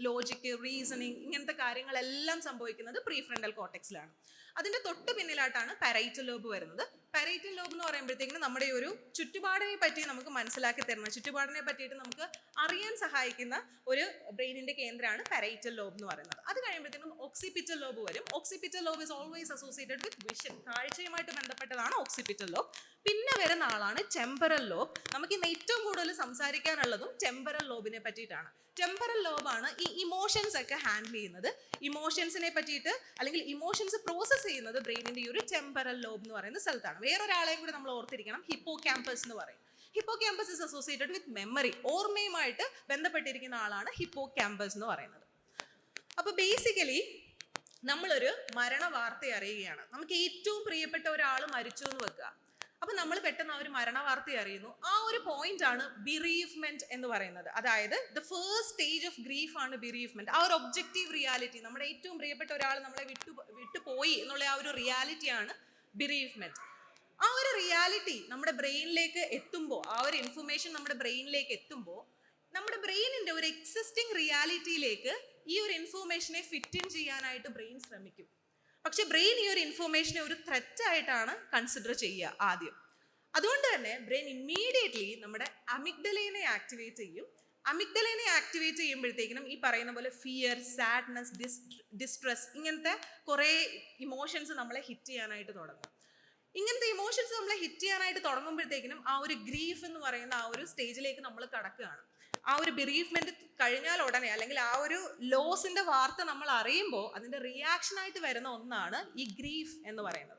Speaker 1: ലോജിക്, റീസണിങ്, ഇങ്ങനത്തെ കാര്യങ്ങളെല്ലാം സംഭവിക്കുന്നത് പ്രീഫ്രണ്ടൽ കോർട്ടെക്സിലാണ്. അതിന്റെ തൊട്ട് പിന്നിലായിട്ടാണ് പാരൈറ്റൽ ലോബ് വരുന്നത്. പാരൈറ്റൽ ലോബ് എന്ന് പറയുമ്പോഴത്തേക്കും നമ്മുടെ ഒരു ചുറ്റുപാടിനെ പറ്റി നമുക്ക് മനസ്സിലാക്കി തരുന്ന, ചുറ്റുപാടിനെ പറ്റിയിട്ട് നമുക്ക് അറിയാൻ സഹായിക്കുന്ന ഒരു ബ്രെയിനിന്റെ കേന്ദ്രമാണ് പാരൈറ്റൽ ലോബ് എന്ന് പറയുന്നത്. അത് കഴിയുമ്പോഴത്തേക്കും ഓക്സിപിറ്റൽ ലോബ് വരും. Occipital lobe is always associated with vision, കാഴ്ചയുമായിട്ട് ബന്ധപ്പെട്ടതാണ് ഓക്സിപിറ്റൽ ലോബ്. പിന്നെ വരുന്ന ആളാണ് ടെമ്പറൽ ലോബ്. നമുക്ക് ഇന്ന് ഏറ്റവും കൂടുതൽ സംസാരിക്കാനുള്ളതും ടെമ്പറൽ ലോബിനെ പറ്റിയിട്ടാണ്. ടെമ്പറൽ ലോബാണ് ഈ ഇമോഷൻസ് ഒക്കെ ഹാൻഡിൽ ചെയ്യുന്നത്. ഇമോഷൻസിനെ പറ്റിയിട്ട് അല്ലെങ്കിൽ ഇമോഷൻസ് പ്രോസസ് ചെയ്യുന്നത് ബ്രെയിനിന്റെ ഈ ഒരു ടെമ്പറൽ ലോബ് എന്ന് പറയുന്ന സ്ഥലത്താണ്. വേറൊരാളെയും കൂടി നമ്മൾ ഓർത്തിരിക്കണം, ഹിപ്പോ ക്യാമ്പസ് എന്ന് പറയും. Hippocampus is associated with memory, ഓർമ്മയുമായിട്ട് ബന്ധപ്പെട്ടിരിക്കുന്ന ആളാണ് ഹിപ്പോ ക്യാമ്പസ് എന്ന് പറയുന്നത്. അപ്പൊ ബേസിക്കലി നമ്മളൊരു മരണ വാർത്ത അറിയുകയാണ്. നമുക്ക് ഏറ്റവും പ്രിയപ്പെട്ട ഒരാൾ മരിച്ചു എന്ന് വെക്കുക. അപ്പൊ നമ്മൾ പെട്ടെന്ന് ആ ഒരു മരണ വാർത്ത അറിയുന്നു. ആ ഒരു പോയിന്റ് ആണ് ബിറീഫ്മെന്റ് എന്ന് പറയുന്നത്. അതായത് the first stage of grief ആണ് ബിറീഫ്മെന്റ്. ആ ഒരു ഒബ്ജക്റ്റീവ് റിയാലിറ്റി, നമ്മുടെ ഏറ്റവും പ്രിയപ്പെട്ട ഒരാൾ നമ്മളെ വിട്ടുപോയി എന്നുള്ള ആ ഒരു റിയാലിറ്റിയാണ് ബിറീഫ്മെന്റ്. ആ ഒരു റിയാലിറ്റി നമ്മുടെ ബ്രെയിനിലേക്ക് എത്തുമ്പോൾ, ആ ഒരു ഇൻഫർമേഷൻ നമ്മുടെ ബ്രെയിനിലേക്ക് എത്തുമ്പോൾ, നമ്മുടെ ബ്രെയിനിന്റെ ഒരു എക്സിസ്റ്റിംഗ് റിയാലിറ്റിയിലേക്ക് ഈ ഒരു ഇൻഫർമേഷനെ ഫിറ്റ് ഇൻ ചെയ്യാനായിട്ട് ബ്രെയിൻ ശ്രമിക്കും. പക്ഷെ ബ്രെയിൻ ഈ ഒരു ഇൻഫർമേഷനെ ഒരു ത്രെറ്റ് ആയിട്ടാണ് കൺസിഡർ ചെയ്യുക ആദ്യം. അതുകൊണ്ട് തന്നെ ബ്രെയിൻ ഇമ്മീഡിയറ്റ്ലി നമ്മുടെ അമിഗ്ഡലേനെ ആക്ടിവേറ്റ് ചെയ്യും. അമിഗ്ഡലേനെ ആക്ടിവേറ്റ് ചെയ്യുമ്പോഴത്തേക്കിനും ഈ പറയുന്ന പോലെ ഫിയർ, സാഡ്നെസ്, ഡിസ്ട്രെസ്, ഇങ്ങനത്തെ കുറേ ഇമോഷൻസ് നമ്മളെ ഹിറ്റ് ചെയ്യാനായിട്ട് തുടങ്ങും. ഇങ്ങനത്തെ ഇമോഷൻസ് നമ്മളെ ഹിറ്റ് ചെയ്യാനായിട്ട് തുടങ്ങുമ്പോഴത്തേക്കിനും ആ ഒരു ഗ്രീഫ് എന്ന് പറയുന്ന ആ ഒരു സ്റ്റേജിലേക്ക് നമ്മൾ കടക്കുകയാണ്. ആ ഒരു ബിറീഫ്മെന്റ് കഴിഞ്ഞാൽ ഉടനെ, അല്ലെങ്കിൽ ആ ഒരു ലോസിന്റെ വാർത്ത നമ്മൾ അറിയുമ്പോൾ അതിന്റെ റിയാക്ഷൻ ആയിട്ട് വരുന്ന ഒന്നാണ് ഈ ഗ്രീഫ് എന്ന് പറയുന്നത്.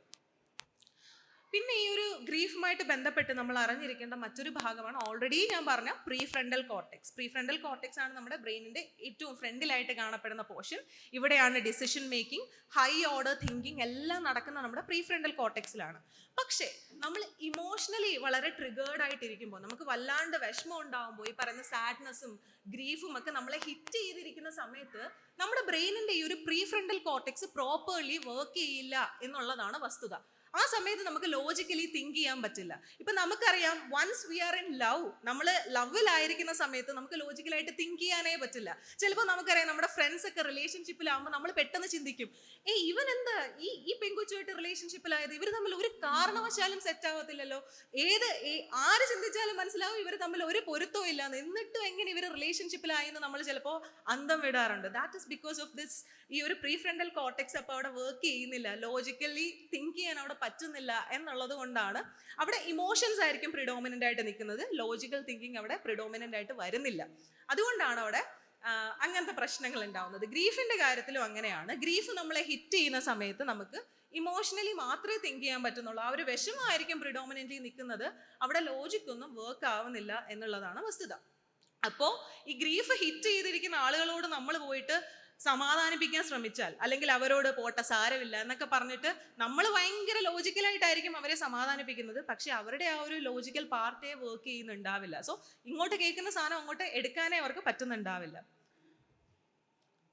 Speaker 1: പിന്നെ ഈ ഒരു ഗ്രീഫുമായിട്ട് ബന്ധപ്പെട്ട് നമ്മൾ അറിഞ്ഞിരിക്കേണ്ട മറ്റൊരു ഭാഗമാണ് ഓൾറെഡി ഞാൻ പറഞ്ഞ പ്രീഫ്രണ്ടൽ കോർട്ടെക്സ്. പ്രീഫ്രണ്ടൽ കോർട്ടെക്സ് ആണ് നമ്മുടെ ബ്രെയിനിന്റെ ഏറ്റവും ഫ്രണ്ടിലായിട്ട് കാണപ്പെടുന്ന പോർഷൻ. ഇവിടെയാണ് decision making, high order thinking എല്ലാം നടക്കുന്ന നമ്മുടെ പ്രീഫ്രണ്ടൽ കോർട്ടെക്സിലാണ്. പക്ഷേ നമ്മൾ ഇമോഷണലി വളരെ ട്രിഗേർഡ് ആയിട്ടിരിക്കുമ്പോൾ, നമുക്ക് വല്ലാണ്ട് വിഷമം ഉണ്ടാകുമ്പോൾ, ഈ പറയുന്ന സാഡ്നെസ്സും ഗ്രീഫും ഒക്കെ നമ്മളെ ഹിറ്റ് ചെയ്തിരിക്കുന്ന സമയത്ത് നമ്മുടെ ബ്രെയിനിന്റെ ഈ ഒരു പ്രീഫ്രണ്ടൽ കോർട്ടെക്സ് പ്രോപ്പർലി വർക്ക് ചെയ്യില്ല എന്നുള്ളതാണ് വസ്തുത. ആ സമയത്ത് നമുക്ക് ലോജിക്കലി തിങ്ക് ചെയ്യാൻ പറ്റില്ല. ഇപ്പൊ നമുക്കറിയാം, once we are in love, നമ്മൾ ലവിലായിരിക്കുന്ന സമയത്ത് നമുക്ക് ലോജിക്കലായിട്ട് തിങ്ക് ചെയ്യാനേ പറ്റില്ല. ചിലപ്പോൾ നമുക്കറിയാം, നമ്മുടെ ഫ്രണ്ട്സ് ഒക്കെ റിലേഷൻഷിപ്പിലാകുമ്പോൾ നമ്മൾ പെട്ടെന്ന് ചിന്തിക്കും, ഇവൻ എന്താ ഈ പെൺകുച്ചുമായിട്ട് റിലേഷൻഷിപ്പിലായത്, ഇവർ തമ്മിൽ ഒരു കാരണവശാലും സെറ്റ് ആവത്തില്ലല്ലോ, ആര് ചിന്തിച്ചാലും മനസ്സിലാവും ഇവർ തമ്മിൽ ഒരു പൊരുത്തവും ഇല്ലാന്ന്, എന്നിട്ടും എങ്ങനെ ഇവർ റിലേഷൻഷിപ്പിലായെന്ന് നമ്മൾ ചിലപ്പോൾ അന്തം വിടാറുണ്ട്. That is because of this. ഈ ഒരു പ്രീഫ്രണ്ടൽ കോർട്ടെക്സ് അപ്പോൾ അവിടെ വർക്ക് ചെയ്യുന്നില്ല, ലോജിക്കലി തിങ്ക് ചെയ്യാൻ അവിടെ പറ്റുന്നില്ല എന്നുള്ളത് കൊണ്ടാണ് അവിടെ ഇമോഷൻസ് ആയിരിക്കും പ്രിഡോമിനന്റ് ആയിട്ട് നിൽക്കുന്നത്, ലോജിക്കൽ തിങ്കിങ് അവിടെ പ്രിഡോമിനന്റ് ആയിട്ട് വരുന്നില്ല. അതുകൊണ്ടാണ് അവിടെ അങ്ങനത്തെ പ്രശ്നങ്ങൾ ഉണ്ടാവുന്നത്. ഗ്രീഫിന്റെ കാര്യത്തിലും അങ്ങനെയാണ്. ഗ്രീഫ് നമ്മളെ ഹിറ്റ് ചെയ്യുന്ന സമയത്ത് നമുക്ക് ഇമോഷണലി മാത്രമേ തിങ്ക് ചെയ്യാൻ പറ്റുന്നുള്ളൂ. ആ ഒരു വിഷമമായിരിക്കും പ്രിഡോമിനന്റ്ലി നിൽക്കുന്നത്, അവിടെ ലോജിക് ഒന്നും വർക്ക് ആവുന്നില്ല എന്നുള്ളതാണ് വസ്തുത. അപ്പോൾ ഈ ഗ്രീഫ് ഹിറ്റ് ചെയ്തിരിക്കുന്ന ആളുകളോട് നമ്മൾ പോയിട്ട് സമാധാനിപ്പിക്കാൻ ശ്രമിച്ചാൽ, അല്ലെങ്കിൽ അവരോട് പോട്ടെ സാരമില്ല എന്നൊക്കെ പറഞ്ഞിട്ട് നമ്മൾ ഭയങ്കര ലോജിക്കലായിട്ടായിരിക്കും അവരെ സമാധാനിപ്പിക്കുന്നത്, പക്ഷെ അവരുടെ ആ ഒരു ലോജിക്കൽ പാർട്ടേ വർക്ക് ചെയ്യുന്നുണ്ടാവില്ല. സോ ഇങ്ങോട്ട് കേൾക്കുന്ന സാധനം അങ്ങോട്ട് എടുക്കാനേ അവർക്ക് പറ്റുന്നുണ്ടാവില്ല.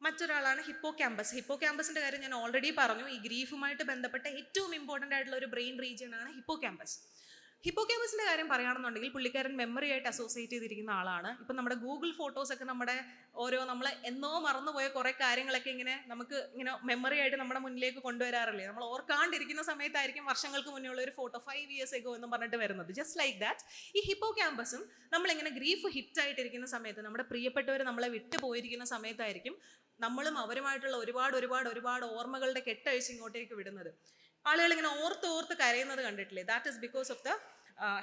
Speaker 1: മറ്റൊരാളാണ് ഹിപ്പോ ക്യാമ്പസ്. ഹിപ്പോ ക്യാമ്പസിന്റെ കാര്യം ഞാൻ ഓൾറെഡി പറഞ്ഞു. ഈ ഗ്രീഫുമായിട്ട് ബന്ധപ്പെട്ട ഏറ്റവും ഇമ്പോർട്ടൻ്റ് ആയിട്ടുള്ള ഒരു ബ്രെയിൻ റീജിയൻ ആണ് ഹിപ്പോ ക്യാമ്പസ്. ഹിപ്പോ ക്യാമ്പസിന്റെ കാര്യം പറയുകയാണെന്നുണ്ടെങ്കിൽ പുള്ളിക്കാരൻ മെമ്മറി ആയിട്ട് അസോസിയേറ്റ് ചെയ്തിരിക്കുന്ന ആളാണ്. ഇപ്പം നമ്മുടെ ഗൂഗിൾ ഫോട്ടോസ് ഒക്കെ നമ്മുടെ നമ്മൾ എന്നോ മറന്നുപോയ കുറെ കാര്യങ്ങളൊക്കെ നമുക്ക് ഇങ്ങനെ മെമ്മറി ആയിട്ട് നമ്മുടെ മുന്നിലേക്ക് കൊണ്ടുവരാറില്ലേ. നമ്മൾ ഓർക്കാണ്ടിരിക്കുന്ന സമയത്തായിരിക്കും വർഷങ്ങൾക്ക് മുന്നേ ഉള്ള ഒരു ഫോട്ടോ 5 years ago എന്നും പറഞ്ഞിട്ട് വരുന്നത്. ജസ്റ്റ് ലൈക്ക് ദാറ്റ് ഈ ഹിപ്പോ ക്യാമ്പസും നമ്മളിങ്ങനെ ഗ്രീഫ് ഹിറ്റ് ആയിട്ടിരിക്കുന്ന സമയത്ത്, നമ്മുടെ പ്രിയപ്പെട്ടവർ നമ്മളെ വിട്ടു പോയിരിക്കുന്ന സമയത്തായിരിക്കും നമ്മളും അവരുമായിട്ടുള്ള ഒരുപാട് ഓർമ്മകളുടെ കെട്ടഴിച്ച് ഇങ്ങോട്ടേക്ക് വിടുന്നത്. ആളുകൾ ഇങ്ങനെ ഓർത്ത് കരയുന്നത് കണ്ടിട്ടില്ലേ? That is because of the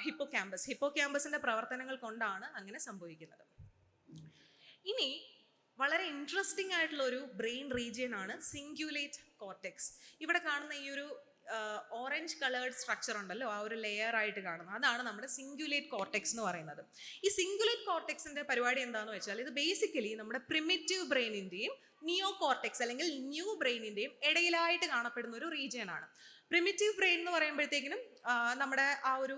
Speaker 1: hippocampus. ഹിപ്പോ ക്യാമ്പസിന്റെ പ്രവർത്തനങ്ങൾ കൊണ്ടാണ് അങ്ങനെ സംഭവിക്കുന്നത്. ഇനി വളരെ ഇൻട്രസ്റ്റിംഗ് ആയിട്ടുള്ള ഒരു ബ്രെയിൻ റീജിയൻ ആണ് സിംഗുലേറ്റ് കോർട്ടെക്സ്. ഇവിടെ കാണുന്ന ഈ ഒരു ഓറഞ്ച് കളേർഡ് സ്ട്രക്ചർ ഉണ്ടല്ലോ, ആ ഒരു ലെയർ ആയിട്ട് കാണുന്നത്, അതാണ് നമ്മുടെ സിംഗുലേറ്റ് കോർട്ടെക്സ് എന്ന് പറയുന്നത്. ഈ സിംഗുലേറ്റ് കോർട്ടെക്സിന്റെ പരിപാടി എന്താണെന്ന് വെച്ചാൽ, ഇത് ബേസിക്കലി നമ്മുടെ പ്രിമിറ്റീവ് ബ്രെയിനിന്റെയും നിയോ കോർട്ടെക്സ് അല്ലെങ്കിൽ ന്യൂ ബ്രെയിനിന്റെയും ഇടയിലായിട്ട് കാണപ്പെടുന്ന ഒരു റീജിയൻ ആണ്. പ്രിമിറ്റീവ് ബ്രെയിൻ എന്ന് പറയുമ്പോഴത്തേക്കിനും നമ്മുടെ ആ ഒരു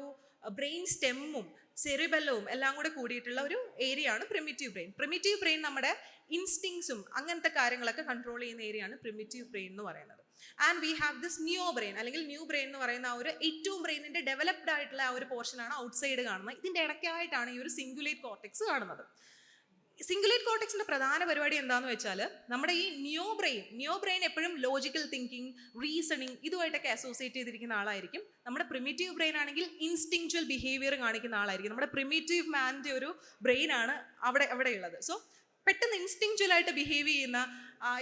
Speaker 1: ബ്രെയിൻ സ്റ്റെമ്മും സെറിബെല്ലവും എല്ലാം കൂടെ കൂടിയിട്ടുള്ള ഒരു ഏരിയ ആണ് പ്രിമിറ്റീവ് ബ്രെയിൻ. പ്രിമിറ്റീവ് ബ്രെയിൻ നമ്മുടെ ഇൻസ്റ്റിങ്സും അങ്ങനത്തെ കാര്യങ്ങളൊക്കെ കൺട്രോൾ ചെയ്യുന്ന ഏരിയ ആണ് പ്രിമിറ്റീവ് ബ്രെയിൻ എന്ന് പറയുന്നത്. And we have this new brain അല്ലെങ്കിൽ ന്യൂ ബ്രെയിൻ എന്ന് പറയുന്ന ആ ഒരു ഏറ്റവും ബ്രെയിനിന്റെ ഡെവലപ്ഡ് ആയിട്ടുള്ള ആ ഒരു പോർഷനാണ് ഔട്ട് സൈഡ് കാണുന്നത്. ഇതിന്റെ ഇടയ്ക്കായിട്ടാണ് ഈ ഒരു സിംഗുലേറ്റ് കോർട്ടെക്സ് കാണുന്നത്. സിംഗുലേറ്റ് കോർട്ടെക്സിന്റെ പ്രധാന പരിപാടി എന്താണെന്ന് വെച്ചാൽ, നമ്മുടെ ഈ നിയോ ബ്രെയിൻ എപ്പോഴും ലോജിക്കൽ തിങ്കിങ്, റീസണിങ് ഇതുമായിട്ടൊക്കെ അസോസിയേറ്റ് ചെയ്തിരിക്കുന്ന ആളായിരിക്കും. നമ്മുടെ പ്രിമിറ്റീവ് ബ്രെയിൻ ആണെങ്കിൽ ഇൻസ്റ്റിങ്ച്വൽ ബിഹേവിയർ കാണിക്കുന്ന ആളായിരിക്കും. നമ്മുടെ പ്രിമിറ്റീവ് മാൻ്റെ ഒരു ബ്രെയിൻ ആണ് അവിടെ ഉള്ളത്. സോ പെട്ടെന്ന് ഇൻസ്റ്റിങ്ച്വൽ ആയിട്ട് ബിഹേവ് ചെയ്യുന്ന,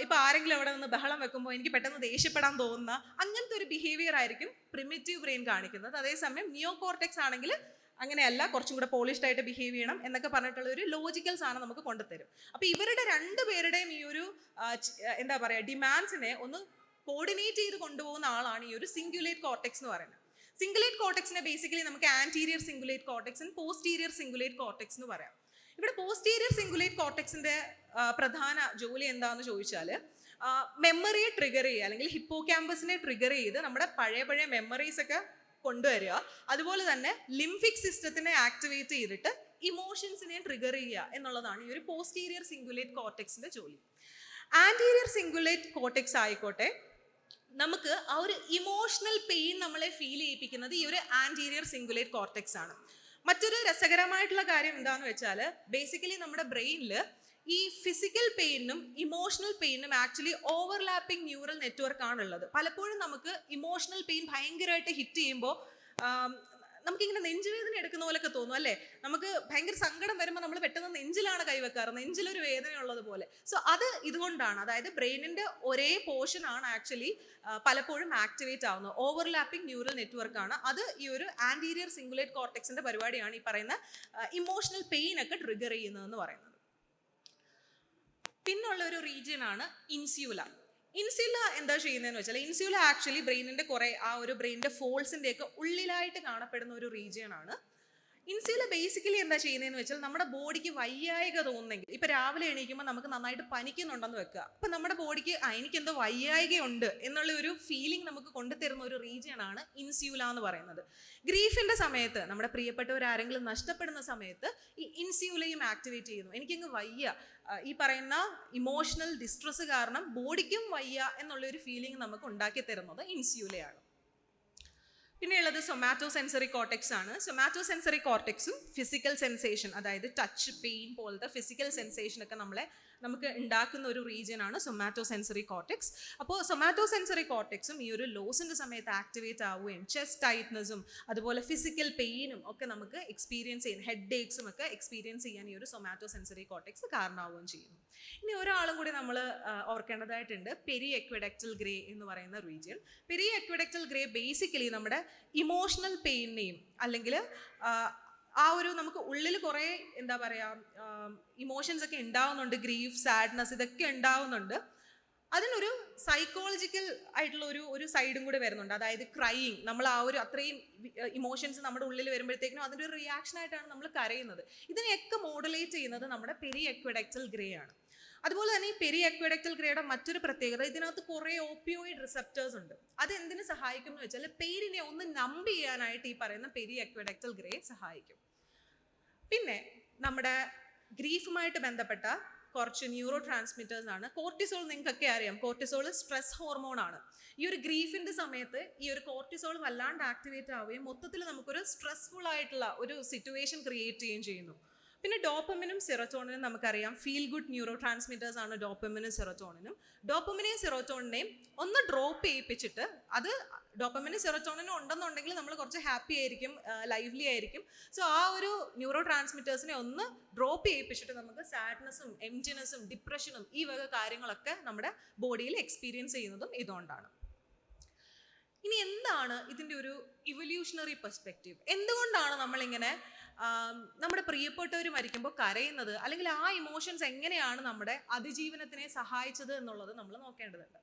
Speaker 1: ഇപ്പം ആരെങ്കിലും അവിടെ നിന്ന് ബഹളം വെക്കുമ്പോൾ എനിക്ക് പെട്ടെന്ന് ദേഷ്യപ്പെടാൻ തോന്നുന്ന അങ്ങനത്തെ ഒരു ബിഹേവിയർ ആയിരിക്കും പ്രിമിറ്റീവ് ബ്രെയിൻ കാണിക്കുന്നത്. അതേസമയം നിയോ കോർട്ടെക്സ് ആണെങ്കിൽ അങ്ങനെയല്ല, കുറച്ചും കൂടെ പോളിഷ്ഡ് ആയിട്ട് ബിഹേവ് ചെയ്യണം എന്നൊക്കെ പറഞ്ഞിട്ടുള്ള ഒരു ലോജിക്കൽ സാധനം നമുക്ക് കൊണ്ടുതരും. അപ്പോൾ ഇവരുടെ രണ്ടുപേരുടെയും ഈ ഒരു എന്താ പറയുക ഡിമാൻഡ്സിനെ ഒന്ന് കോർഡിനേറ്റ് ചെയ്ത് കൊണ്ടുപോകുന്ന ആളാണ് ഈ ഒരു സിംഗുലേറ്റ് കോർട്ടെക്സ് എന്ന് പറയുന്നത്. സിംഗുലേറ്റ് കോർട്ടെക്സിനെ ബേസിക്കലി നമുക്ക് anterior cingulate cortex and posterior cingulate cortex എന്ന് പറയാം. ഇവിടെ പോസ്റ്റീരിയർ സിംഗുലേറ്റ് കോർട്ടെക്സിന്റെ പ്രധാന ജോലി എന്താണെന്ന് ചോദിച്ചാൽ, മെമ്മറിയെ ട്രിഗർ ചെയ്യുക അല്ലെങ്കിൽ ഹിപ്പോ ക്യാമ്പസിനെ ട്രിഗർ ചെയ്ത് നമ്മുടെ പഴയ മെമ്മറീസ് ഒക്കെ കൊണ്ടുവരിക. അതുപോലെ തന്നെ ലിംഫിക് സിസ്റ്റത്തിനെ ആക്ടിവേറ്റ് ചെയ്തിട്ട് ഇമോഷൻസിനെ ട്രിഗർ ചെയ്യുക എന്നുള്ളതാണ് ഈ ഒരു പോസ്റ്റീരിയർ സിംഗുലേറ്റ് കോർട്ടെക്സിന്റെ ജോലി. ആന്റീരിയർ സിംഗുലേറ്റ് കോർട്ടെക്സ് ആയിക്കോട്ടെ, നമുക്ക് ആ ഒരു ഇമോഷണൽ പെയിൻ നമ്മളെ ഫീൽ ചെയ്യിപ്പിക്കുന്നത് ഈ ഒരു ആന്റീരിയർ സിംഗുലേറ്റ് കോർട്ടെക്സ് ആണ്. മറ്റൊരു രസകരമായിട്ടുള്ള കാര്യം എന്താണെന്ന് വെച്ചാൽ, ബേസിക്കലി നമ്മുടെ ബ്രെയിനിൽ ഈ ഫിസിക്കൽ പെയിനും ഇമോഷണൽ പെയിനും ആക്ച്വലി ഓവർലാപ്പിംഗ് ന്യൂറൽ നെറ്റ്വർക്ക് ആണുള്ളത്. പലപ്പോഴും നമുക്ക് ഇമോഷണൽ പെയിൻ ഭയങ്കരമായിട്ട് ഹിറ്റ് ചെയ്യുമ്പോൾ നമുക്കിങ്ങനെ നെഞ്ചുവേദന എടുക്കുന്ന പോലൊക്കെ തോന്നും അല്ലേ? നമുക്ക് ഭയങ്കര സങ്കടം വരുമ്പോൾ നമ്മൾ പെട്ടെന്ന് നെഞ്ചിലാണ് കൈവെക്കാറ്, നെഞ്ചിലൊരു വേദന ഉള്ളത് പോലെ. സോ അത് ഇതുകൊണ്ടാണ്, അതായത് ബ്രെയിനിന്റെ ഒരേ പോർഷൻ ആണ് ആക്ച്വലി പലപ്പോഴും ആക്ടിവേറ്റ് ആവുന്നത്. ഓവർലാപ്പിംഗ് ന്യൂറൽ നെറ്റ്വർക്ക് ആണ് അത്. ഈ ഒരു ആന്റീരിയർ സിംഗുലേറ്റ് കോർട്ടെക്സിന്റെ പരിപാടിയാണ് ഈ പറയുന്ന ഇമോഷണൽ പെയിൻ ഒക്കെ ട്രിഗർ ചെയ്യുന്നതെന്ന് പറയുന്നത്. പിന്നുള്ള ഒരു റീജിയൻ ആണ് ഇൻസ്യൂല. ഇൻസ്യൂല എന്താ ചെയ്യുന്നതെന്ന് വെച്ചാൽ, ഇൻസ്യൂല ആക്ച്വലി ബ്രെയിനിന്റെ കുറെ ആ ഒരു ബ്രെയിനിന്റെ ഫോൾസിന്റെ ഒക്കെ ഉള്ളിലായിട്ട് കാണപ്പെടുന്ന ഒരു റീജിയൻ ആണ്. ഇൻസ്യൂല ബേസിക്കലി എന്താ ചെയ്യുന്നതെന്ന് വെച്ചാൽ, നമ്മുടെ ബോഡിക്ക് വയ്യായിക തോന്നുന്നെങ്കിൽ, ഇപ്പൊ രാവിലെ എണീക്കുമ്പോൾ നമുക്ക് നന്നായിട്ട് പനിക്കുന്നുണ്ടെന്ന് വെക്കുക, അപ്പൊ നമ്മുടെ ബോഡിക്ക് എനിക്കെന്തോ വയ്യായികയുണ്ട് എന്നുള്ള ഒരു ഫീലിംഗ് നമുക്ക് കൊണ്ടുതരുന്ന ഒരു റീജിയൻ ആണ് ഇൻസ്യൂല എന്ന് പറയുന്നത്. ഗ്രീഫിന്റെ സമയത്ത്, നമ്മുടെ പ്രിയപ്പെട്ടവർ ആരെങ്കിലും നഷ്ടപ്പെടുന്ന സമയത്ത് ഈ ഇൻസ്യൂലയും ആക്ടിവേറ്റ് ചെയ്യുന്നു. എനിക്കങ്ങ് വയ്യ, ഈ പറയുന്ന ഇമോഷണൽ ഡിസ്ട്രെസ് കാരണം ബോഡിക്കും വയ്യ എന്നുള്ള ഒരു ഫീലിംഗ് നമുക്ക് ഉണ്ടാക്കി തരുന്നത് ഇൻസ്യൂലയാണ്. പിന്നെയുള്ളത് സൊമാറ്റോ സെൻസറി കോർട്ടെക്സ് ആണ്. സൊമാറ്റോ സെൻസറി കോർട്ടെക്സും ഫിസിക്കൽ സെൻസേഷൻ, അതായത് ടച്ച്, പെയിൻ പോലത്തെ ഫിസിക്കൽ സെൻസേഷൻ ഒക്കെ നമുക്ക് ഉണ്ടാക്കുന്ന ഒരു റീജിയൻ ആണ് സൊമാറ്റോ സെൻസറി കോർട്ടെക്സ്. അപ്പോൾ സൊമാറ്റോ സെൻസറി കോർട്ടെക്സും ഈ ഒരു ലോസിന്റെ സമയത്ത് ആക്ടിവേറ്റ് ആവുകയും ചെസ്റ്റ് ടൈറ്റ്നസും അതുപോലെ ഫിസിക്കൽ പെയിനും ഒക്കെ നമുക്ക് എക്സ്പീരിയൻസ് ചെയ്യാൻ, ഹെഡ് ഏക്സും ഒക്കെ എക്സ്പീരിയൻസ് ചെയ്യാൻ ഈ ഒരു സൊമാറ്റോ സെൻസറി കോർട്ടെക്സ് കാരണമാവുകയും ചെയ്യുന്നു. ഇനി ഒരാളും കൂടി നമ്മൾ ഓർക്കേണ്ടതായിട്ടുണ്ട്, പെരി എക്വഡക്റ്റൽ ഗ്രേ എന്ന് പറയുന്ന റീജിയൻ. പെരി എക്വഡക്റ്റൽ ഗ്രേ ബേസിക്കലി നമ്മുടെ ഇമോഷണൽ പെയിനെയും അല്ലെങ്കിൽ ആ ഒരു നമുക്ക് ഉള്ളിൽ കുറേ എന്താ പറയുക ഇമോഷൻസ് ഒക്കെ ഉണ്ടാവുന്നുണ്ട്, ഗ്രീഫ്, സാഡ്നെസ്, ഇതൊക്കെ ഉണ്ടാവുന്നുണ്ട്. അതിനൊരു സൈക്കോളജിക്കൽ ആയിട്ടുള്ള ഒരു സൈഡും കൂടെ വരുന്നുണ്ട്. അതായത് ക്രൈയിങ്, നമ്മൾ ആ ഒരു അത്രയും ഇമോഷൻസ് നമ്മുടെ ഉള്ളിൽ വരുമ്പോഴത്തേക്കിനും അതിൻ്റെ ഒരു റിയാക്ഷൻ ആയിട്ടാണ് നമ്മൾ കരയുന്നത്. ഇതിനെയൊക്കെ മോഡുലേറ്റ് ചെയ്യുന്നത് നമ്മുടെ പെരി എക്വഡക്റ്റൽ ഗ്രേ ആണ്. അതുപോലെ തന്നെ ഈ പെരി എക്വഡക്റ്റൽ ഗ്രേയുടെ മറ്റൊരു പ്രത്യേകത, ഇതിനകത്ത് കുറേ ഓപ്പിയോയിഡ് റിസപ്റ്റേഴ്സ് ഉണ്ട്. അത് എന്തിനു സഹായിക്കും എന്ന് വെച്ചാൽ, പെയിനിനെ ഒന്ന് നമ്പ് ചെയ്യാനായിട്ട് ഈ പറയുന്ന പെരി എക്വഡക്റ്റൽ ഗ്രേ സഹായിക്കും. പിന്നെ നമ്മുടെ ഗ്രീഫുമായിട്ട് ബന്ധപ്പെട്ട കുറച്ച് ന്യൂറോ ട്രാൻസ്മിറ്റേഴ്സ് ആണ്. കോർട്ടിസോൾ നിങ്ങൾക്കൊക്കെ അറിയാം, കോർട്ടിസോൾ സ്ട്രെസ് ഹോർമോൺ ആണ്. ഈ ഒരു ഗ്രീഫിന്റെ സമയത്ത് ഈ ഒരു കോർട്ടിസോൾ വല്ലാണ്ട് ആക്ടിവേറ്റ് ആവുകയും മൊത്തത്തിൽ നമുക്കൊരു സ്ട്രെസ്ഫുൾ ആയിട്ടുള്ള ഒരു സിറ്റുവേഷൻ ക്രിയേറ്റ് ചെയ്യുകയും ചെയ്യുന്നു. പിന്നെ ഡോപ്പമിനും സെറോട്ടോണിനും നമുക്കറിയാം ഫീൽ ഗുഡ് ന്യൂറോ ട്രാൻസ്മിറ്റേഴ്സ് ആണ് ഡോപ്പമിനും സെറോട്ടോണിനും. ഡോപ്പമിനെയും സെറോട്ടോണിനെയും ഒന്ന് ഡ്രോപ്പ് ചെയ്യിപ്പിച്ചിട്ട്, അത് ഡോപ്പമിനും സെറോട്ടോണിനും ഉണ്ടെന്നുണ്ടെങ്കിൽ നമ്മൾ കുറച്ച് ഹാപ്പി ആയിരിക്കും, ലൈവ്ലി ആയിരിക്കും. സോ ആ ഒരു ന്യൂറോ ട്രാൻസ്മിറ്റേഴ്സിനെ ഒന്ന് ഡ്രോപ്പ് ചെയ്യിപ്പിച്ചിട്ട് നമുക്ക് സാഡ്നെസ്സും എംറ്റിനെസ്സും ഡിപ്രഷനും ഈ വക കാര്യങ്ങളൊക്കെ നമ്മുടെ ബോഡിയിൽ എക്സ്പീരിയൻസ് ചെയ്യുന്നതും ഇതുകൊണ്ടാണ്. ഇനി എന്താണ് ഇതിൻ്റെ ഒരു ഇവല്യൂഷണറി പെർസ്പെക്റ്റീവ്? എന്തുകൊണ്ടാണ് നമ്മളിങ്ങനെ നമ്മുടെ പ്രിയപ്പെട്ടവർ മരിക്കുമ്പോൾ കരയുന്നത്, അല്ലെങ്കിൽ ആ ഇമോഷൻസ് എങ്ങനെയാണ് നമ്മുടെ അതിജീവനത്തിനെ സഹായിച്ചത് എന്നുള്ളത് നമ്മൾ നോക്കേണ്ടതുണ്ട്.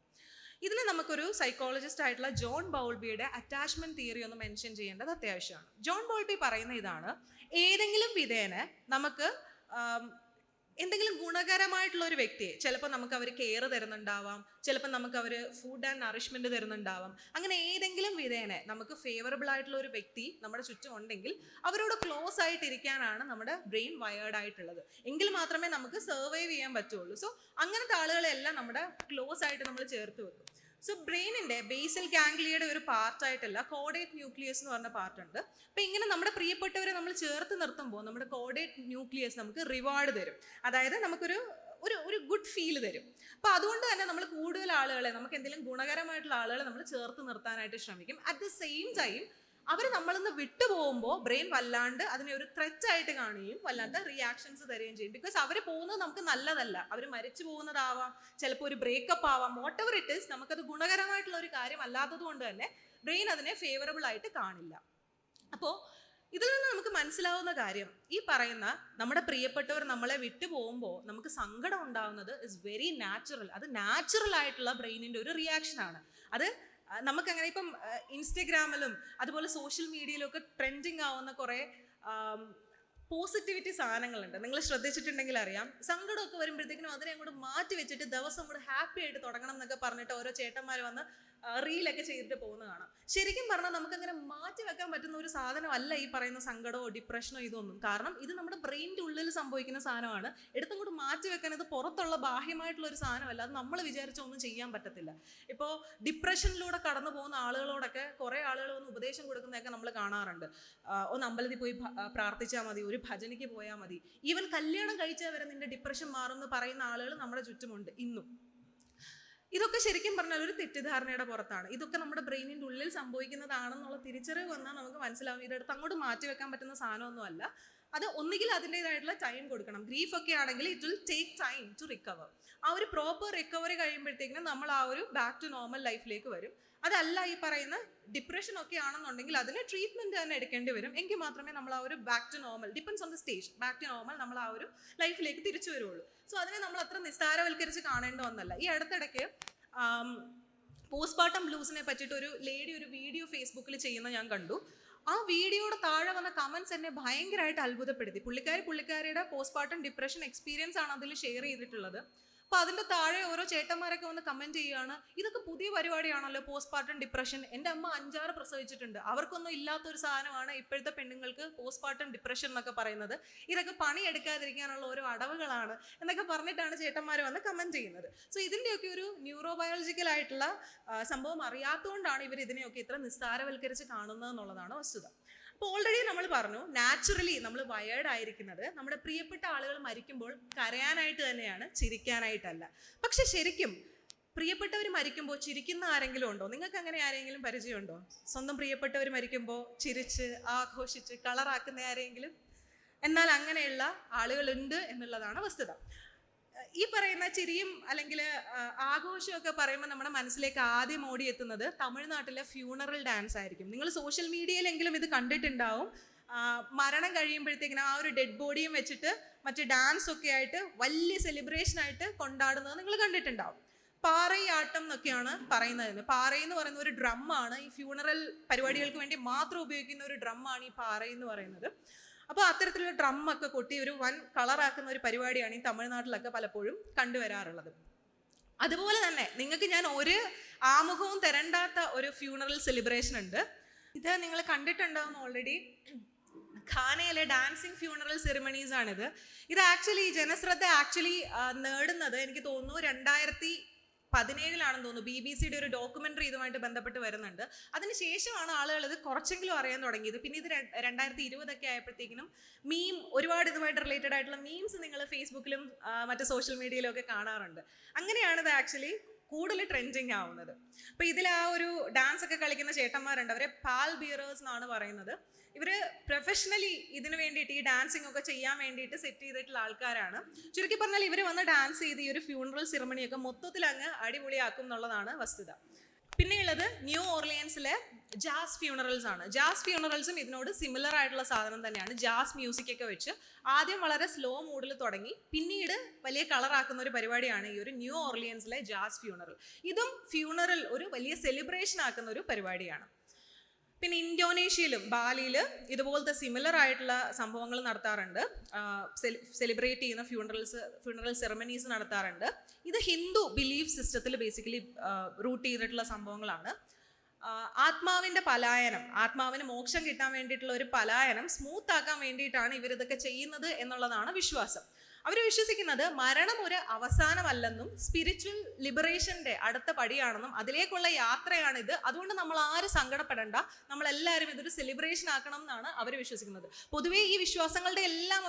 Speaker 1: ഇതിന് നമുക്കൊരു സൈക്കോളജിസ്റ്റ് ആയിട്ടുള്ള ജോൺ ബൗൾബിയുടെ അറ്റാച്ച്മെന്റ് തിയറി ഒന്ന് മെൻഷൻ ചെയ്യേണ്ടത് അത്യാവശ്യമാണ്. ജോൺ ബൗൾബി പറയുന്ന ഇതാണ്, ഏതെങ്കിലും വിധേന നമുക്ക് എന്തെങ്കിലും ഗുണകരമായിട്ടുള്ള ഒരു വ്യക്തിയെ, ചിലപ്പോൾ നമുക്ക് അവർ കെയർ തരുന്നുണ്ടാവാം, ചിലപ്പോൾ നമുക്ക് അവർ ഫുഡ് ആൻഡ് നറിഷ്മെന്റ് തരുന്നുണ്ടാവാം, അങ്ങനെ ഏതെങ്കിലും വിധേന നമുക്ക് ഫേവറബിൾ ആയിട്ടുള്ള ഒരു വ്യക്തി നമ്മുടെ ചുറ്റും ഉണ്ടെങ്കിൽ അവരോട് ക്ലോസ് ആയിട്ടിരിക്കാനാണ് നമ്മുടെ ബ്രെയിൻ വയേർഡ് ആയിട്ടുള്ളത്. എങ്കിൽ മാത്രമേ നമുക്ക് സർവൈവ് ചെയ്യാൻ പറ്റുള്ളൂ. സോ അങ്ങനത്തെ ആളുകളെല്ലാം നമ്മുടെ ക്ലോസ് ആയിട്ട് നമ്മൾ ചേർത്ത് വെക്കും. സോ ബ്രെയിനിന്റെ ബേസൽ ഗാംഗ്ലിയയുടെ ഒരു പാർട്ടായിട്ടല്ല, കോഡേറ്റ് ന്യൂക്ലിയസ് എന്ന് പറഞ്ഞ പാർട്ടുണ്ട്. അപ്പം ഇങ്ങനെ നമ്മുടെ പ്രിയപ്പെട്ടവരെ നമ്മൾ ചേർത്ത് നിർത്തുമ്പോൾ നമ്മുടെ കോഡേറ്റ് ന്യൂക്ലിയസ് നമുക്ക് റിവാർഡ് തരും, അതായത് നമുക്കൊരു ഒരു ഗുഡ് ഫീൽ തരും. അപ്പോൾ അതുകൊണ്ട് തന്നെ നമ്മൾ കൂടുതൽ ആളുകളെ, നമുക്ക് എന്തെങ്കിലും ഗുണകരമായിട്ടുള്ള ആളുകളെ നമ്മൾ ചേർത്ത് നിർത്താനായിട്ട് ശ്രമിക്കും. അറ്റ് ദ സെയിം ടൈം അവർ നമ്മളിന്ന് വിട്ടുപോകുമ്പോൾ ബ്രെയിൻ വല്ലാണ്ട് അതിനെ ഒരു ത്രെറ്റ് ആയിട്ട് കാണുകയും വല്ലാത്ത റിയാക്ഷൻസ് തരികയും ചെയ്യും. ബിക്കോസ് അവർ പോകുന്നത് നമുക്ക് നല്ലതല്ല, അവർ മരിച്ചു പോകുന്നതാവാം, ചിലപ്പോൾ ഒരു ബ്രേക്കപ്പ് ആവാം, വാട്ട് എവർ ഇറ്റ് ഈസ്, നമുക്കത് ഗുണകരമായിട്ടുള്ള ഒരു കാര്യം അല്ലാത്തത് കൊണ്ട് തന്നെ ബ്രെയിൻ അതിനെ ഫേവറബിൾ ആയിട്ട് കാണില്ല. അപ്പോൾ ഇതിൽ നിന്ന് നമുക്ക് മനസ്സിലാവുന്ന കാര്യം, ഈ പറയുന്ന നമ്മുടെ പ്രിയപ്പെട്ടവർ നമ്മളെ വിട്ടുപോകുമ്പോൾ നമുക്ക് സങ്കടം ഉണ്ടാവുന്നത് ഇസ് വെരി നാച്ചുറൽ. അത് നാച്ചുറൽ ആയിട്ടുള്ള ബ്രെയിനിൻ്റെ ഒരു റിയാക്ഷനാണ്. അത് നമുക്കങ്ങനെ ഇപ്പം ഇൻസ്റ്റഗ്രാമിലും അതുപോലെ സോഷ്യൽ മീഡിയയിലും ഒക്കെ ട്രെൻഡിങ് ആവുന്ന കുറേ പോസിറ്റിവിറ്റി സാധനങ്ങളുണ്ട്. നിങ്ങൾ ശ്രദ്ധിച്ചിട്ടുണ്ടെങ്കിൽ അറിയാം, സങ്കടമൊക്കെ വരുമ്പോഴത്തേക്കിനും അതിനെ അങ്ങോട്ട് മാറ്റി വെച്ചിട്ട് ദിവസം കൂടെ ഹാപ്പി ആയിട്ട് തുടങ്ങണം എന്നൊക്കെ പറഞ്ഞിട്ട് ഓരോ ചേട്ടന്മാർ വന്ന് റീലൊക്കെ ചെയ്തിട്ട് പോകുന്ന കാണാം. ശരിക്കും പറഞ്ഞാൽ നമുക്കങ്ങനെ മാറ്റി വെക്കാൻ പറ്റുന്ന ഒരു സാധനമല്ല ഈ പറയുന്ന സങ്കടമോ ഡിപ്രഷനോ ഇതൊന്നും. കാരണം ഇത് നമ്മുടെ ബ്രെയിനിൻ്റെ ഉള്ളിൽ സംഭവിക്കുന്ന സാധനമാണ്. എടുത്തങ്ങോട്ട് മാറ്റി വെക്കാൻ ഇത് പുറത്തുള്ള ബാഹ്യമായിട്ടുള്ള ഒരു സാധനമല്ല. അത് നമ്മൾ വിചാരിച്ചൊന്നും ചെയ്യാൻ പറ്റത്തില്ല. ഇപ്പോൾ ഡിപ്രഷനിലൂടെ കടന്നു പോകുന്ന ആളുകളോടൊക്കെ കുറേ ആളുകൾ ഒന്ന് ഉപദേശം കൊടുക്കുന്നതൊക്കെ നമ്മൾ കാണാറുണ്ട്. ഒന്ന് അമ്പലത്തിൽ പോയി പ്രാർത്ഥിച്ചാൽ മതി, ഒരു ഭജനയ്ക്ക് പോയാൽ മതി, ഈവൻ കല്യാണം കഴിച്ചാൽ വരെ നിന്റെ ഡിപ്രഷൻ മാറുമെന്ന് പറയുന്ന ആളുകൾ നമ്മുടെ ചുറ്റുമുണ്ട് ഇന്നും. ഇതൊക്കെ ശരിക്കും പറഞ്ഞാൽ ഒരു തെറ്റിദ്ധാരണയുടെ പുറത്താണ്. ഇതൊക്കെ നമ്മുടെ ബ്രെയിനിൻ്റെ ഉള്ളിൽ സംഭവിക്കുന്നതാണെന്നുള്ള തിരിച്ചറിവ് വന്നാൽ നമുക്ക് മനസ്സിലാവും ഇതെടുത്ത് അങ്ങോട്ട് മാറ്റി വെക്കാൻ പറ്റുന്ന സാധനമൊന്നും അല്ല. അത് ഒന്നുകിൽ അതിൻ്റെതായിട്ടുള്ള ടൈം കൊടുക്കണം. ഗ്രീഫ് ഒക്കെ ആണെങ്കിൽ it will take time to recover. ആ ഒരു പ്രോപ്പർ റിക്കവറി കഴിയുമ്പോഴത്തേക്കിനും നമ്മൾ ആ ഒരു ബാക്ക് ടു നോർമൽ ലൈഫിലേക്ക് വരും. അതല്ല ഈ പറയുന്ന ഡിപ്രഷൻ ഒക്കെ ആണെന്നുണ്ടെങ്കിൽ അതിന് ട്രീറ്റ്മെന്റ് തന്നെ എടുക്കേണ്ടി വരും. എങ്കിൽ മാത്രമേ നമ്മൾ ആ ഒരു back to normal, depends on the stage, back to normal നമ്മൾ ആ ഒരു ലൈഫിലേക്ക് തിരിച്ചു വരുള്ളൂ. സോ അതിനെ നമ്മൾ അത്ര നിസ്സാരവൽക്കരിച്ച് കാണേണ്ട ഒന്നല്ല. ഈ അടുത്തിടയ്ക്ക് പോസ്റ്റ്മോർട്ടം ബ്ലൂസിനെ പറ്റിയിട്ട് ഒരു ലേഡി ഒരു വീഡിയോ ഫേസ്ബുക്കിൽ ചെയ്യുന്ന ഞാൻ കണ്ടു. ആ വീഡിയോയുടെ താഴെ വന്ന കമന്റ്സ് എന്നെ ഭയങ്കരമായിട്ട് അത്ഭുതപ്പെടുത്തി. പുള്ളിക്കാരിയുടെ പോസ്റ്റ്മോർട്ടം ഡിപ്രഷൻ എക്സ്പീരിയൻസ് ആണ് അതിൽ ഷെയർ ചെയ്തിട്ടുള്ളത്. അപ്പോൾ അതിൻ്റെ താഴെ ഓരോ ചേട്ടന്മാരൊക്കെ വന്ന് കമൻറ്റ് ചെയ്യുകയാണ്, ഇതൊക്കെ പുതിയ പരിപാടിയാണല്ലോ പോസ്റ്റ്മോർട്ടം ഡിപ്രഷൻ. എൻ്റെ അമ്മ 5-6 പ്രസവിച്ചിട്ടുണ്ട്, അവർക്കൊന്നും ഇല്ലാത്തൊരു സാധനമാണ് ഇപ്പോഴത്തെ പെണ്ണുങ്ങൾക്ക് പോസ്റ്റ്മോർട്ടം ഡിപ്രഷൻ എന്നൊക്കെ പറയുന്നത്. ഇതൊക്കെ പണിയെടുക്കാതിരിക്കാനുള്ള ഓരോ അടവുകളാണ് എന്നൊക്കെ പറഞ്ഞിട്ടാണ് ചേട്ടന്മാർ വന്ന് കമൻറ്റ് ചെയ്യുന്നത്. സോ ഇതിൻ്റെയൊക്കെ ഒരു ന്യൂറോബയോളജിക്കൽ ആയിട്ടുള്ള സംഭവം അറിയാത്തതുകൊണ്ടാണ് ഇവർ ഇതിനെയൊക്കെ ഇത്ര നിസ്സാരവൽക്കരിച്ച് കാണുന്നത് എന്നുള്ളതാണ് വസ്തുത. അപ്പോൾ ഓൾറെഡി നമ്മൾ പറഞ്ഞു, നാച്ചുറലി നമ്മൾ വയേർഡ് ആയിരിക്കുന്നത് നമ്മുടെ പ്രിയപ്പെട്ട ആളുകൾ മരിക്കുമ്പോൾ കരയാനായിട്ട് തന്നെയാണ്, ചിരിക്കാനായിട്ടല്ല. പക്ഷെ ശരിക്കും പ്രിയപ്പെട്ടവർ മരിക്കുമ്പോൾ ചിരിക്കുന്ന ആരെങ്കിലും ഉണ്ടോ? നിങ്ങൾക്ക് അങ്ങനെ ആരെങ്കിലും പരിചയമുണ്ടോ? സ്വന്തം പ്രിയപ്പെട്ടവർ മരിക്കുമ്പോൾ ചിരിച്ച് ആഘോഷിച്ച് കളറാക്കുന്ന ആരെങ്കിലും? എന്നാൽ അങ്ങനെയുള്ള ആളുകളുണ്ട് എന്നുള്ളതാണ് വസ്തുത. ഈ പറയുന്ന ചിരിയും അല്ലെങ്കിൽ ആഘോഷമൊക്കെ പറയുമ്പോൾ നമ്മുടെ മനസ്സിലേക്ക് ആദ്യം ഓടിയെത്തുന്നത് തമിഴ്നാട്ടിലെ ഫ്യൂണറൽ ഡാൻസ് ആയിരിക്കും. നിങ്ങൾ സോഷ്യൽ മീഡിയയിലെങ്കിലും ഇത് കണ്ടിട്ടുണ്ടാവും. മരണം കഴിയുമ്പോഴത്തേക്കിനും ആ ഒരു ഡെഡ് ബോഡിയും വെച്ചിട്ട് മറ്റു ഡാൻസ് ഒക്കെ ആയിട്ട് വലിയ സെലിബ്രേഷൻ ആയിട്ട് കൊണ്ടാടുന്നത് നിങ്ങൾ കണ്ടിട്ടുണ്ടാവും. പാറയാട്ടം എന്നൊക്കെയാണ് പറയുന്നത്. പാറ എന്ന് പറയുന്ന ഒരു ഡ്രമ്മാണ്. ഈ ഫ്യൂണറൽ പരിപാടികൾക്ക് വേണ്ടി മാത്രം ഉപയോഗിക്കുന്ന ഒരു ഡ്രമ്മാണ് ഈ പാറ എന്ന് പറയുന്നത്. അപ്പോൾ അത്തരത്തിലുള്ള ഡ്രമ്മൊക്കെ കൊട്ടി ഒരു വൻ കളറാക്കുന്ന ഒരു പരിപാടിയാണ് ഈ തമിഴ്നാട്ടിലൊക്കെ പലപ്പോഴും കണ്ടുവരാറുള്ളത്. അതുപോലെ തന്നെ നിങ്ങൾക്ക് ഞാൻ ഒരു ആമുഖവും തരണ്ടാത്ത ഒരു ഫ്യൂണറൽ സെലിബ്രേഷൻ ഉണ്ട്. ഇത് നിങ്ങൾ കണ്ടിട്ടുണ്ടാവും ഓൾറെഡി. ഖാനയിലെ ഡാൻസിങ് ഫ്യൂണറൽ സെറിമണീസ് ആണിത്. ഇത് ആക്ച്വലി ജനശ്രദ്ധ നേടുന്നത് എനിക്ക് തോന്നുന്നു 2017 തോന്നുന്നു. BBC-യുടെ ഒരു ഡോക്യുമെന്ററി ഇതുമായിട്ട് ബന്ധപ്പെട്ട് വരുന്നുണ്ട്. അതിനുശേഷമാണ് ആളുകൾ ഇത് കുറച്ചെങ്കിലും അറിയാൻ തുടങ്ങിയത്. പിന്നെ ഇത് 2020 ആയപ്പോഴത്തേക്കിനും ഒരുപാട് ഇതുമായിട്ട് റിലേറ്റഡ് ആയിട്ടുള്ള മീംസ് നിങ്ങൾ ഫേസ്ബുക്കിലും മറ്റു സോഷ്യൽ മീഡിയയിലും ഒക്കെ കാണാറുണ്ട്. അങ്ങനെയാണ് ഇത് ആക്ച്വലി കൂടുതൽ ട്രെൻഡിങ് ആവുന്നത്. അപ്പോൾ ഇതിൽ ആ ഒരു ഡാൻസ് ഒക്കെ കളിക്കുന്ന ചേട്ടന്മാരുണ്ട്, അവരെ പാൽ ബിയറേഴ്സ് എന്നാണ് പറയുന്നത്. ഇവർ പ്രൊഫഷണലി ഇതിനു വേണ്ടിയിട്ട് ഈ ഡാൻസിങ് ഒക്കെ ചെയ്യാൻ വേണ്ടിയിട്ട് സെറ്റ് ചെയ്തിട്ടുള്ള ആൾക്കാരാണ്. ചുരുക്കി പറഞ്ഞാൽ ഇവർ വന്ന് ഡാൻസ് ചെയ്ത് ഈ ഒരു ഫ്യൂണറൽ സെറിമണിയൊക്കെ മൊത്തത്തിൽ അങ്ങ് അടിപൊളിയാക്കും എന്നുള്ളതാണ് വസ്തുത. പിന്നെയുള്ളത് ന്യൂ ഓർലിയൻസിലെ ജാസ് ഫ്യൂണറൽസ് ആണ്. ജാസ് ഫ്യൂണറൽസും ഇതിനോട് സിമിലർ ആയിട്ടുള്ള സാധനം തന്നെയാണ്. ജാസ് മ്യൂസിക് ഒക്കെ വെച്ച് ആദ്യം വളരെ സ്ലോ മൂഡിൽ തുടങ്ങി പിന്നീട് വലിയ കളറാക്കുന്ന ഒരു പരിപാടിയാണ് ഈ ഒരു ന്യൂ ഓർലിയൻസിലെ ജാസ് ഫ്യൂണറൽ. ഇതും ഫ്യൂണറൽ ഒരു വലിയ സെലിബ്രേഷൻ ആക്കുന്ന ഒരു പരിപാടിയാണ്. പിന്നെ ഇന്തോനേഷ്യയിലും ബാലിയിലും ഇതുപോലത്തെ സിമിലർ ആയിട്ടുള്ള സംഭവങ്ങൾ നടത്താറുണ്ട്. സെലിബ്രേറ്റ് ചെയ്യുന്ന ഫ്യൂണറൽ സെറമണീസ് നടത്താറുണ്ട്. ഇത് ഹിന്ദു ബിലീഫ് സിസ്റ്റത്തിൽ ബേസിക്കലി റൂട്ട് ചെയ്തിട്ടുള്ള സംഭവങ്ങളാണ്. ആത്മാവിൻ്റെ പലായനം, ആത്മാവിന് മോക്ഷം കിട്ടാൻ വേണ്ടിയിട്ടുള്ള ഒരു പലായനം സ്മൂത്ത് ആക്കാൻ വേണ്ടിയിട്ടാണ് ഇവരിതൊക്കെ ചെയ്യുന്നത് എന്നുള്ളതാണ് വിശ്വാസം. അവർ വിശ്വസിക്കുന്നത് മരണം ഒരു അവസാനമല്ലെന്നും സ്പിരിച്വൽ ലിബറേഷൻ്റെ അടുത്ത പടിയാണെന്നും അതിലേക്കുള്ള യാത്രയാണിത്. അതുകൊണ്ട് നമ്മൾ ആരും സങ്കടപ്പെടേണ്ട, നമ്മളെല്ലാവരും ഇതൊരു സെലിബ്രേഷൻ ആക്കണം എന്നാണ് അവർ വിശ്വസിക്കുന്നത്. പൊതുവേ ഈ വിശ്വാസങ്ങളുടെ എല്ലാം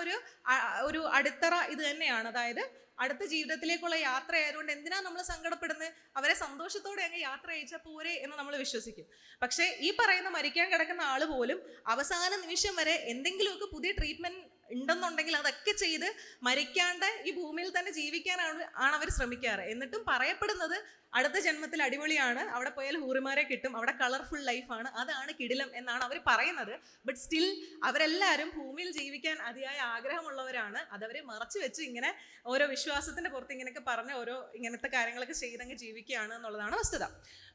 Speaker 1: ഒരു അടിത്തറ ഇത് തന്നെയാണ്. അതായത് അടുത്ത ജീവിതത്തിലേക്കുള്ള യാത്ര ആയതുകൊണ്ട് എന്തിനാ നമ്മൾ സങ്കടപ്പെടുന്നത്, അവരെ സന്തോഷത്തോടെ അങ്ങ് യാത്ര അയച്ചാൽ പോരെ എന്ന് നമ്മൾ വിശ്വസിക്കും. പക്ഷേ ഈ പറയുന്ന മരിക്കാൻ കിടക്കുന്ന ആൾ പോലും അവസാന നിമിഷം വരെ എന്തെങ്കിലുമൊക്കെ പുതിയ ട്രീറ്റ്മെന്റ് ഉണ്ടെന്നുണ്ടെങ്കിൽ അതൊക്കെ ചെയ്ത് മരിക്കാണ്ട് ഈ ഭൂമിയിൽ തന്നെ ജീവിക്കാനാണ് അവർ ശ്രമിക്കാറ്. എന്നിട്ടും പറയപ്പെടുന്നത് അടുത്ത ജന്മത്തിൽ അടിപൊളിയാണ്, അവിടെ പോയാൽ ഹൂറിമാരെ കിട്ടും, അവിടെ കളർഫുൾ ലൈഫാണ്, അതാണ് കിടിലം എന്നാണ് അവർ പറയുന്നത്. ബട്ട് സ്റ്റിൽ അവരെല്ലാവരും ഭൂമിയിൽ ജീവിക്കാൻ അതിയായ ആഗ്രഹമുള്ളവരാണ്. അതവരെ മറച്ചു വെച്ച് ഇങ്ങനെ ഓരോ വിശ്വാസത്തിന്റെ പുറത്ത് ഇങ്ങനെയൊക്കെ പറഞ്ഞ് ഇങ്ങനത്തെ കാര്യങ്ങളൊക്കെ ചെയ്തങ്ങ് ജീവിക്കുകയാണ് എന്നുള്ളതാണ് വസ്തുത.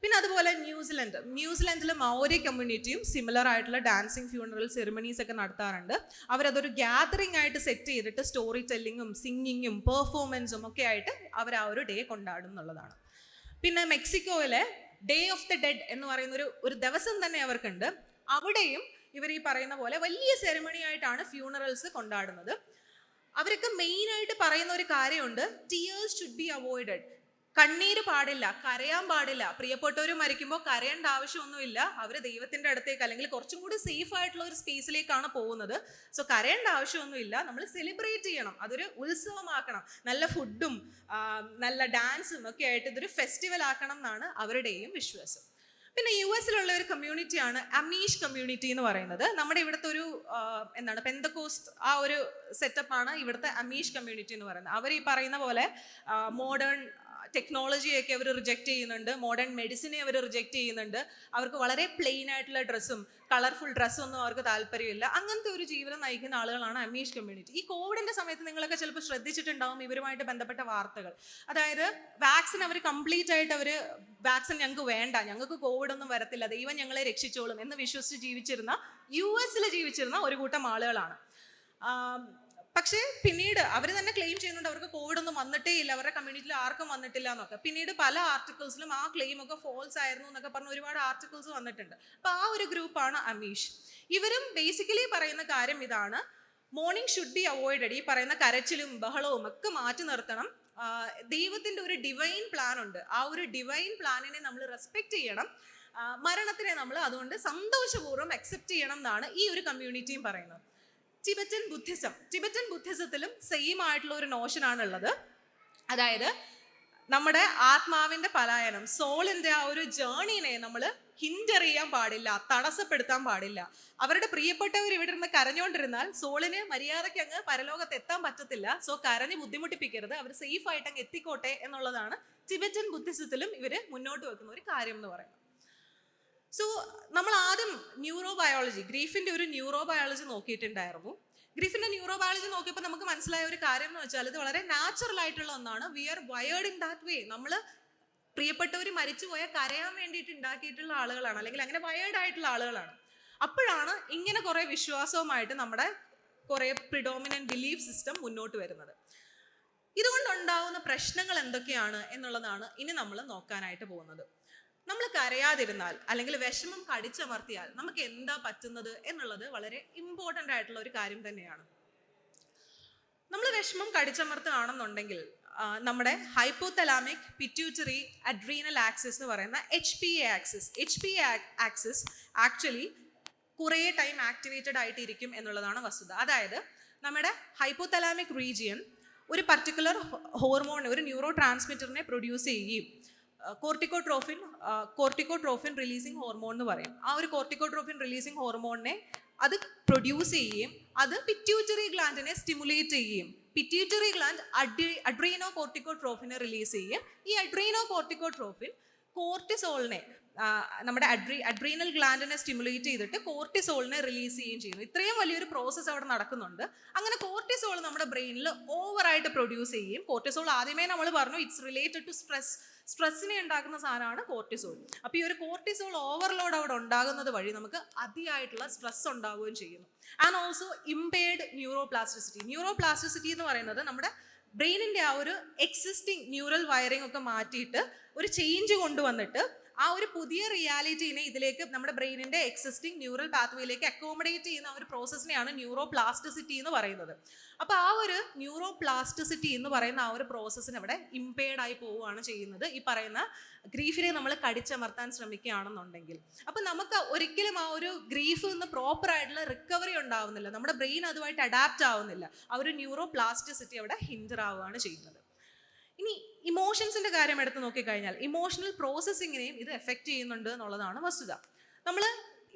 Speaker 1: പിന്നെ അതുപോലെ ന്യൂസിലൻഡിലെ മൗരി കമ്മ്യൂണിറ്റിയും സിമിലർ ആയിട്ടുള്ള ഡാൻസിങ് ഫ്യൂണറൽ സെറിമണീസ് ഒക്കെ നടത്താറുണ്ട്. അവരതൊരു ഗ്യാതറിംഗ് ആയിട്ട് സെറ്റ് ചെയ്തിട്ട് സ്റ്റോറി ടെല്ലിങ്ങും സിംഗിങ്ങും പെർഫോമൻസും ഒക്കെ ആയിട്ട് അവർ ആ ഒരു ഡേ കൊണ്ടാടും എന്നുള്ളതാണ്. പിന്നെ മെക്സിക്കോയിലെ ഡേ ഓഫ് ദ ഡെഡ് എന്ന് പറയുന്ന ഒരു ദിവസം തന്നെ അവർക്കുണ്ട്. അവിടെയും ഇവർ ഈ പറയുന്ന പോലെ വലിയ സെറിമണി ആയിട്ടാണ് ഫ്യൂണറൽസ് കൊണ്ടാടുന്നത്. അവരൊക്കെ മെയിനായിട്ട് പറയുന്ന ഒരു കാര്യമുണ്ട്, ടിയേഴ്സ് ഷുഡ് ബി അവോയ്ഡഡ്. കണ്ണീര് പാടില്ല, കരയാൻ പാടില്ല. പ്രിയപ്പെട്ടവർ മരിക്കുമ്പോൾ കരയേണ്ട ആവശ്യമൊന്നുമില്ല. അവർ ദൈവത്തിന്റെ അടുത്തേക്ക് അല്ലെങ്കിൽ കുറച്ചും കൂടി സേഫ് ആയിട്ടുള്ള ഒരു സ്പേസിലേക്കാണ് പോകുന്നത്. സോ കരയേണ്ട ആവശ്യമൊന്നുമില്ല. നമ്മൾ സെലിബ്രേറ്റ് ചെയ്യണം, അതൊരു ഉത്സവമാക്കണം. നല്ല ഫുഡും നല്ല ഡാൻസും ഒക്കെ ആയിട്ട് ഇതൊരു ഫെസ്റ്റിവൽ ആക്കണം എന്നാണ് അവരുടെയും വിശ്വാസം. പിന്നെ US-ലുള്ള ഒരു കമ്മ്യൂണിറ്റിയാണ് അമീഷ് കമ്മ്യൂണിറ്റി എന്ന് പറയുന്നത്. നമ്മുടെ ഇവിടുത്തെ ഒരു പെന്തക്കോസ്റ്റ് ആ ഒരു സെറ്റപ്പാണ് ഇവിടുത്തെ അമീഷ് കമ്മ്യൂണിറ്റി എന്ന് പറയുന്നത്. അവർ ഈ പറയുന്ന പോലെ മോഡേൺ ടെക്നോളജിയൊക്കെ അവർ റിജക്റ്റ് ചെയ്യുന്നുണ്ട്, മോഡേൺ മെഡിസിനെ അവർ റിജക്റ്റ് ചെയ്യുന്നുണ്ട്. അവർക്ക് വളരെ പ്ലെയിൻ ആയിട്ടുള്ള ഡ്രസ്സും കളർഫുൾ ഡ്രസ്സും ഒന്നും അവർക്ക് താല്പര്യമില്ല. അങ്ങനത്തെ ഒരു ജീവിതം നയിക്കുന്ന ആളുകളാണ് അമീഷ് കമ്മ്യൂണിറ്റി. ഈ കോവിഡിന്റെ സമയത്ത് നിങ്ങളൊക്കെ ചിലപ്പോൾ ശ്രദ്ധിച്ചിട്ടുണ്ടാവും ഇവരുമായിട്ട് ബന്ധപ്പെട്ട വാർത്തകൾ. അതായത് വാക്സിൻ അവർ കംപ്ലീറ്റ് ആയിട്ട് വാക്സിൻ ഞങ്ങൾക്ക് വേണ്ട, ഞങ്ങൾക്ക് കോവിഡ് ഒന്നും വരത്തില്ല, ദൈവം ഞങ്ങളെ രക്ഷിച്ചോളും എന്ന് വിശ്വസിച്ച് ജീവിച്ചിരുന്ന US-ൽ ജീവിച്ചിരുന്ന ഒരു കൂട്ടം ആളുകളാണ്. പക്ഷേ പിന്നീട് അവർ തന്നെ ക്ലെയിം ചെയ്യുന്നുണ്ട് അവർക്ക് കോവിഡ് ഒന്നും വന്നിട്ടേ ഇല്ല, അവരുടെ കമ്മ്യൂണിറ്റിയിൽ ആർക്കും വന്നിട്ടില്ല എന്നൊക്കെ. പിന്നീട് പല ആർട്ടിക്കിൾസിലും ആ ക്ലെയിം ഒക്കെ ഫോൾസ് ആയിരുന്നു എന്നൊക്കെ പറഞ്ഞ് ഒരുപാട് ആർട്ടിക്കിൾസ് വന്നിട്ടുണ്ട്. അപ്പൊ ആ ഒരു ഗ്രൂപ്പാണ് അമീഷ്. ഇവരും ബേസിക്കലി പറയുന്ന കാര്യം ഇതാണ്: മോർണിംഗ് ഷുഡ് ബി അവോയ്ഡഡ്. ഈ പറയുന്ന കരച്ചിലും ബഹളവും ഒക്കെ മാറ്റി നിർത്തണം. ദൈവത്തിന്റെ ഒരു ഡിവൈൻ പ്ലാൻ ഉണ്ട്, ആ ഒരു ഡിവൈൻ പ്ലാനിനെ നമ്മൾ റെസ്പെക്ട് ചെയ്യണം. മരണത്തിനെ നമ്മൾ അതുകൊണ്ട് സന്തോഷപൂർവ്വം അക്സെപ്റ്റ് ചെയ്യണം എന്നാണ് ഈ ഒരു കമ്മ്യൂണിറ്റിയും പറയുന്നത്. ടിബറ്റൻ ബുദ്ധിസത്തിലും സെയിം ആയിട്ടുള്ള ഒരു നോഷനാണ് ഉള്ളത്. അതായത് നമ്മുടെ ആത്മാവിന്റെ പലായനം, സോളിന്റെ ആ ഒരു ജേർണിനെ നമ്മൾ ഹിൻഡർ ചെയ്യാൻ പാടില്ല, തടസ്സപ്പെടുത്താൻ പാടില്ല. അവരുടെ പ്രിയപ്പെട്ടവർ ഇവിടെ ഇരുന്ന് കരഞ്ഞുകൊണ്ടിരുന്നാൽ സോളിന് മര്യാദയ്ക്ക് അങ്ങ് പരലോകത്ത് എത്താൻ പറ്റത്തില്ല. സോ കരഞ്ഞ് ബുദ്ധിമുട്ടിപ്പിക്കരുത്, അവർ സേഫ് ആയിട്ട് അങ്ങ് എത്തിക്കോട്ടെ എന്നുള്ളതാണ് ടിബറ്റൻ ബുദ്ധിസത്തിലും ഇവര് മുന്നോട്ട് വെക്കുന്ന ഒരു കാര്യം എന്ന് പറയുന്നത്. സോ നമ്മൾ ആദ്യം ന്യൂറോബയോളജി, ഗ്രീഫിന്റെ ഒരു ന്യൂറോബയോളജി നോക്കിയിട്ടുണ്ടായിരുന്നു. ഗ്രീഫിന്റെ ന്യൂറോബയോളജി നോക്കിയപ്പോൾ നമുക്ക് മനസ്സിലായ ഒരു കാര്യം എന്ന് വെച്ചാൽ ഇത് വളരെ നാച്ചുറൽ ആയിട്ടുള്ള ഒന്നാണ്. We are wired in that way. നമ്മൾ പ്രിയപ്പെട്ടവർ മരിച്ചുപോയ കരയാൻ വേണ്ടിയിട്ട് ഉണ്ടാക്കിയിട്ടുള്ള ആളുകളാണ്, അല്ലെങ്കിൽ അങ്ങനെ വയേർഡ് ആയിട്ടുള്ള ആളുകളാണ്. അപ്പോഴാണ് ഇങ്ങനെ കുറെ വിശ്വാസവുമായിട്ട് നമ്മുടെ കുറെ പ്രിഡോമിനന്റ് ബിലീഫ് സിസ്റ്റം മുന്നോട്ട് വരുന്നത്. ഇതുകൊണ്ടുണ്ടാവുന്ന പ്രശ്നങ്ങൾ എന്തൊക്കെയാണ് എന്നുള്ളതാണ് ഇനി നമ്മൾ നോക്കാനായിട്ട് പോകുന്നത്. നമ്മൾ കരയാതിരുന്നാൽ അല്ലെങ്കിൽ വിഷമം കടിച്ചമർത്തിയാൽ നമുക്ക് എന്താ പറ്റുന്നത് എന്നുള്ളത് വളരെ ഇമ്പോർട്ടൻ്റ് ആയിട്ടുള്ള ഒരു കാര്യം തന്നെയാണ്. നമ്മൾ വിഷമം കടിച്ചമർത്തുകയാണെന്നുണ്ടെങ്കിൽ നമ്മുടെ ഹൈപ്പോതലാമിക് പിറ്റ്യൂട്ടറി അഡ്രീനൽ ആക്സിസ് എന്ന് പറയുന്ന HPA ആക്സിസ് ആക്ച്വലി കുറേ ടൈം ആക്ടിവേറ്റഡ് ആയിട്ടിരിക്കും എന്നുള്ളതാണ് വസ്തുത. അതായത് നമ്മുടെ ഹൈപ്പോതലാമിക് റീജിയൻ ഒരു പർട്ടിക്കുലർ ഹോർമോൺ, ഒരു ന്യൂറോ ട്രാൻസ്മിറ്ററിനെ പ്രൊഡ്യൂസ് ചെയ്യുകയും കോർട്ടിക്കോട്രോഫിൻ റിലീസിങ് ഹോർമോൺ എന്ന് പറയും. ആ ഒരു കോർട്ടിക്കോട്രോഫിൻ റിലീസിങ് ഹോർമോണിനെ അത് പ്രൊഡ്യൂസ് ചെയ്യുകയും അത് പിറ്റ്യൂട്ടറി ഗ്ലാൻഡിനെ സ്റ്റിമുലേറ്റ് ചെയ്യുകയും പിറ്റ്യൂട്ടറി ഗ്ലാൻഡ് അഡ്രീനോ കോർട്ടിക്കോട്രോഫിനെ റിലീസ് ചെയ്യും. ഈ അഡ്രീനോ കോർട്ടിക്കോട്രോഫിൻ കോർട്ടിസോളിനെ, നമ്മുടെ അഡ്രീനൽ ഗ്ലാൻഡിനെ സ്റ്റിമുലേറ്റ് ചെയ്തിട്ട് കോർട്ടിസോളിനെ റിലീസ് ചെയ്യുകയും ചെയ്യുന്നു. ഇത്രയും വലിയൊരു പ്രോസസ്സ് അവിടെ നടക്കുന്നുണ്ട്. അങ്ങനെ കോർട്ടിസോൾ നമ്മുടെ ബ്രെയിനിൽ ഓവറായിട്ട് പ്രൊഡ്യൂസ് ചെയ്യും. കോർട്ടിസോൾ ആദ്യമേ നമ്മൾ പറഞ്ഞു ഇറ്റ്സ് റിലേറ്റഡ് ടു സ്ട്രെസ്സിനെ ഉണ്ടാക്കുന്ന സാധനമാണ് കോർട്ടിസോൾ. അപ്പോൾ ഈ ഒരു കോർട്ടിസോൾ ഓവർലോഡ് അവിടെ ഉണ്ടാകുന്നത് വഴി നമുക്ക് അതിയായിട്ടുള്ള സ്ട്രെസ് ഉണ്ടാവുകയും ചെയ്യുന്നു. ആൻഡ് ഓൾസോ ഇംപെയർഡ് ന്യൂറോപ്ലാസ്റ്റിസിറ്റി എന്ന് പറയുന്നത് നമ്മുടെ ബ്രെയിനിന്റെ ആ ഒരു എക്സിസ്റ്റിംഗ് ന്യൂറൽ വയറിംഗ് ഒക്കെ മാറ്റിയിട്ട് ഒരു ചേഞ്ച് കൊണ്ടുവന്നിട്ട് ആ ഒരു പുതിയ റിയാലിറ്റീനെ ഇതിലേക്ക് നമ്മുടെ ബ്രെയിനിന്റെ എക്സിസ്റ്റിംഗ് ന്യൂറൽ പാത്വേയിലേക്ക് അക്കോമഡേറ്റ് ചെയ്യുന്ന ആ ഒരു പ്രോസസ്സിനെയാണ് ന്യൂറോപ്ലാസ്റ്റിസിറ്റി എന്ന് പറയുന്നത്. അപ്പോൾ ആ ഒരു ന്യൂറോപ്ലാസ്റ്റിസിറ്റി എന്ന് പറയുന്ന ആ ഒരു പ്രോസസ്സിന് ഇവിടെ ഇംപെയർഡ് ആയി പോവുകയാണ് ചെയ്യുന്നത് ഈ പറയുന്ന ഗ്രീഫിനെ നമ്മൾ കടിച്ചമർത്താൻ ശ്രമിക്കുകയാണെന്നുണ്ടെങ്കിൽ. അപ്പം നമുക്ക് ഒരിക്കലും ആ ഒരു ഗ്രീഫിൽ നിന്ന് പ്രോപ്പർ ആയിട്ടുള്ള റിക്കവറി ഉണ്ടാവുന്നില്ല, നമ്മുടെ ബ്രെയിൻ അതുമായിട്ട് അഡാപ്റ്റ് ആവുന്നില്ല. ആ ഒരു ന്യൂറോപ്ലാസ്റ്റിസിറ്റി അവിടെ ഹിൻഡർ ആവുകയാണ് ചെയ്യുന്നത്. ഇനി ഇമോഷൻസിന്റെ കാര്യം എടുത്ത് നോക്കിക്കഴിഞ്ഞാൽ ഇമോഷണൽ പ്രോസസ്സിങ്ങിനെയും ഇത് എഫക്റ്റ് ചെയ്യുന്നുണ്ട് എന്നുള്ളതാണ് വസ്തുത. നമ്മൾ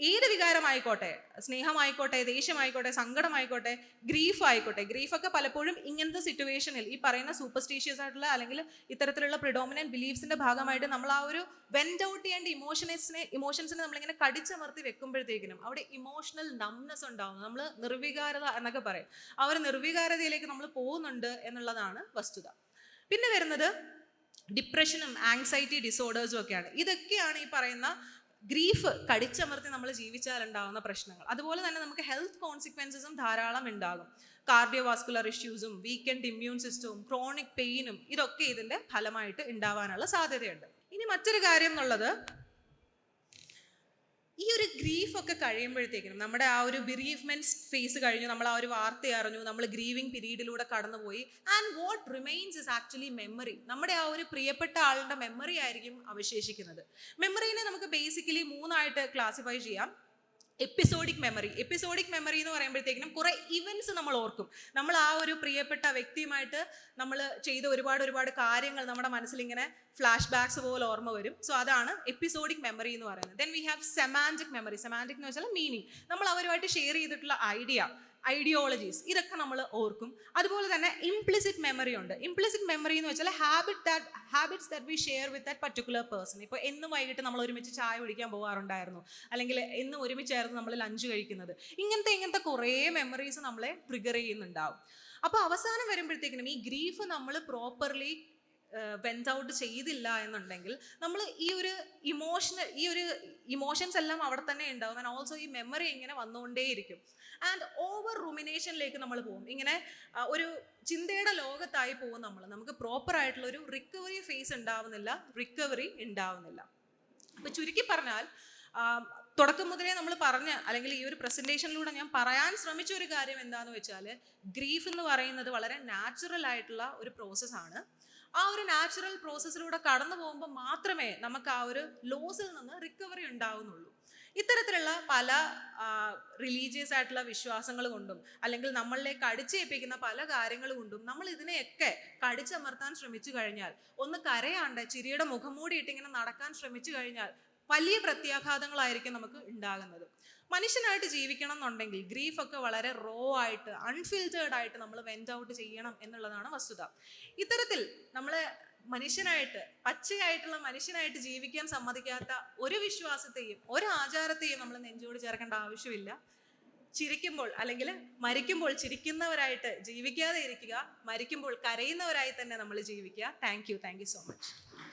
Speaker 1: ഏത് വികാരമായിക്കോട്ടെ, സ്നേഹമായിക്കോട്ടെ, ദേഷ്യമായിക്കോട്ടെ, സങ്കടമായിക്കോട്ടെ, ഗ്രീഫ് ആയിക്കോട്ടെ, ഗ്രീഫൊക്കെ പലപ്പോഴും ഇങ്ങനത്തെ സിറ്റുവേഷനിൽ ഈ പറയുന്ന സൂപ്പർസ്റ്റീഷ്യസ് ആയിട്ടുള്ള അല്ലെങ്കിൽ ഇത്തരത്തിലുള്ള പ്രിഡോമിനന്റ് ബിലീഫ്സിന്റെ ഭാഗമായിട്ട് നമ്മൾ ആ ഒരു വെന്റ് ഔട്ട് ചെയ്യേണ്ട ഇമോഷൻസിനെ നമ്മളിങ്ങനെ കടിച്ചമർത്തി വെക്കുമ്പോഴത്തേക്കിനും അവിടെ ഇമോഷണൽ നംനെസ് ഉണ്ടാവുന്നു. നമ്മൾ നിർവികാരത എന്നൊക്കെ പറയും. ആ ഒരു നിർവികാരതയിലേക്ക് നമ്മൾ പോകുന്നുണ്ട് എന്നുള്ളതാണ് വസ്തുത. പിന്നെ വരുന്നത് ഡിപ്രഷനും ആങ്സൈറ്റി ഡിസോർഡേഴ്സും ഒക്കെയാണ്. ഇതൊക്കെയാണ് ഈ പറയുന്ന ഗ്രീഫ് കടിച്ചമർത്തി നമ്മൾ ജീവിച്ചാൽ ഉണ്ടാകുന്ന പ്രശ്നങ്ങൾ. അതുപോലെ തന്നെ നമുക്ക് ഹെൽത്ത് കോൺസിക്വൻസസും ധാരാളം ഉണ്ടാകും. കാർഡിയോവാസ്കുലർ ഇഷ്യൂസും വീക്കെൻഡ് ഇമ്മ്യൂൺ സിസ്റ്റവും ക്രോണിക് പെയിനും ഇതൊക്കെ ഇതിൻ്റെ ഫലമായിട്ട് ഉണ്ടാവാനുള്ള സാധ്യതയുണ്ട്. ഇനി മറ്റൊരു കാര്യം എന്നുള്ളത് ഈ ഒരു ഗ്രീഫ് ഒക്കെ കഴിയുമ്പോഴത്തേക്കും നമ്മുടെ ആ ഒരു ബിറീവ്മെന്റ് ഫേസ് കഴിഞ്ഞു, നമ്മൾ ആ ഒരു വാർത്ത അറിഞ്ഞു, നമ്മൾ ഗ്രീവിങ് പീരീഡിലൂടെ കടന്നുപോയി. And what remains is actually memory. നമ്മുടെ ആ ഒരു പ്രിയപ്പെട്ട ആളുടെ മെമ്മറി ആയിരിക്കും അവശേഷിക്കുന്നത്. മെമ്മറീനെ നമുക്ക് ബേസിക്കലി 3 ക്ലാസിഫൈ ചെയ്യാം. എപ്പിസോഡിക് മെമ്മറി എന്ന് പറയുമ്പോഴത്തേക്കിനും കുറേ ഇവൻറ്റ്സ് നമ്മൾ ഓർക്കും. നമ്മൾ ആ ഒരു പ്രിയപ്പെട്ട വ്യക്തിയുമായിട്ട് നമ്മൾ ചെയ്ത ഒരുപാട് കാര്യങ്ങൾ നമ്മുടെ മനസ്സിൽ ഇങ്ങനെ ഫ്ലാഷ് ബാക്സ് പോലെ ഓർമ്മ വരും. സോ അതാണ് എപ്പിസോഡിക് മെമ്മറി എന്ന് പറയുന്നത്. Then we have semantic memory. Semantic എന്ന് വെച്ചാൽ മീനിങ്, നമ്മൾ അവരുമായിട്ട് ഷെയർ ചെയ്തിട്ടുള്ള ഐഡിയോളജീസ്, ഇതൊക്കെ നമ്മൾ ഓർക്കും. അതുപോലെ തന്നെ ഇംപ്ലിസിറ്റ് മെമ്മറി ഉണ്ട്. ഇംപ്ലിസിറ്റ് മെമ്മറി എന്ന് വെച്ചാൽ habits that we share with that particular person. ഇപ്പോൾ എന്നും വൈകിട്ട് നമ്മൾ ഒരുമിച്ച് ചായ കുടിക്കാൻ പോകാറുണ്ടായിരുന്നു, അല്ലെങ്കിൽ എന്നും ഒരുമിച്ചായിരുന്നു നമ്മൾ ലഞ്ച് കഴിക്കുന്നത്. ഇങ്ങനത്തെ കുറേ മെമ്മറീസ് നമ്മളെ ട്രിഗർ ചെയ്യുന്നുണ്ടാവും. അപ്പോൾ അവസാനം വരുമ്പോഴത്തേക്കിനും ഈ ഗ്രീഫ് നമ്മൾ പ്രോപ്പർലി വെന്റ് ഔട്ട് ചെയ്തില്ല എന്നുണ്ടെങ്കിൽ നമ്മൾ ഈ ഒരു ഇമോഷൻസ് എല്ലാം അവിടെ തന്നെ ഉണ്ടാവും. ആൻഡ് ഓൾസോ ഈ മെമ്മറി ഇങ്ങനെ വന്നുകൊണ്ടേയിരിക്കും. ആൻഡ് ഓവർ റുമിനേഷനിലേക്ക് നമ്മൾ പോകും. ഇങ്ങനെ ഒരു ചിന്തയുടെ ലോകത്തായി പോകും നമ്മൾ. നമുക്ക് പ്രോപ്പർ ആയിട്ടുള്ള ഒരു റിക്കവറി ഫേസ് ഉണ്ടാവുന്നില്ല. അപ്പൊ ചുരുക്കി പറഞ്ഞാൽ തുടക്കം മുതലേ നമ്മൾ അല്ലെങ്കിൽ ഈ ഒരു പ്രസന്റേഷനിലൂടെ ഞാൻ പറയാൻ ശ്രമിച്ച ഒരു കാര്യം എന്താണെന്ന് വെച്ചാൽ, ഗ്രീഫ് എന്ന് പറയുന്നത് വളരെ നാച്ചുറൽ ആയിട്ടുള്ള ഒരു പ്രോസസ്സാണ്. ആ ഒരു നാച്ചുറൽ പ്രോസസ്സിലൂടെ കടന്നു പോകുമ്പോൾ മാത്രമേ നമുക്ക് ആ ഒരു ലോസിൽ നിന്ന് റിക്കവറി ഉണ്ടാവുന്നുള്ളൂ. ഇത്തരത്തിലുള്ള പല റിലീജിയസ് ആയിട്ടുള്ള വിശ്വാസങ്ങൾ കൊണ്ടും അല്ലെങ്കിൽ നമ്മളിലേക്ക് അടിച്ചേൽപ്പിക്കുന്ന പല കാര്യങ്ങൾ കൊണ്ടും നമ്മൾ ഇതിനെയൊക്കെ കടിച്ചമർത്താൻ ശ്രമിച്ചു കഴിഞ്ഞാൽ, ഒന്ന് കരയാണ്ട് ചിരിയുടെ മുഖംമൂടി ഇട്ടിങ്ങനെ നടക്കാൻ ശ്രമിച്ചു കഴിഞ്ഞാൽ വലിയ പ്രത്യാഘാതങ്ങളായിരിക്കും നമുക്ക് ഉണ്ടാകുന്നത്. മനുഷ്യനായിട്ട് ജീവിക്കണം എന്നുണ്ടെങ്കിൽ ഗ്രീഫൊക്കെ വളരെ റോ ആയിട്ട് അൺഫിൽറ്റേർഡ് ആയിട്ട് നമ്മൾ വെന്റ് ഔട്ട് ചെയ്യണം എന്നുള്ളതാണ് വസ്തുത. ഇത്തരത്തിൽ നമ്മളെ പച്ചയായിട്ടുള്ള മനുഷ്യനായിട്ട് ജീവിക്കാൻ സമ്മതിക്കാത്ത ഒരു വിശ്വാസത്തെയും ഒരു ആചാരത്തെയും നമ്മൾ നെഞ്ചോട് ചേർക്കേണ്ട ആവശ്യമില്ല. ചിരിക്കുമ്പോൾ അല്ലെങ്കിൽ മരിക്കുമ്പോൾ ചിരിക്കുന്നവരായിട്ട് ജീവിക്കാതെ ഇരിക്കുക, മരിക്കുമ്പോൾ കരയുന്നവരായി തന്നെ നമ്മൾ ജീവിക്കുക. Thank you so much.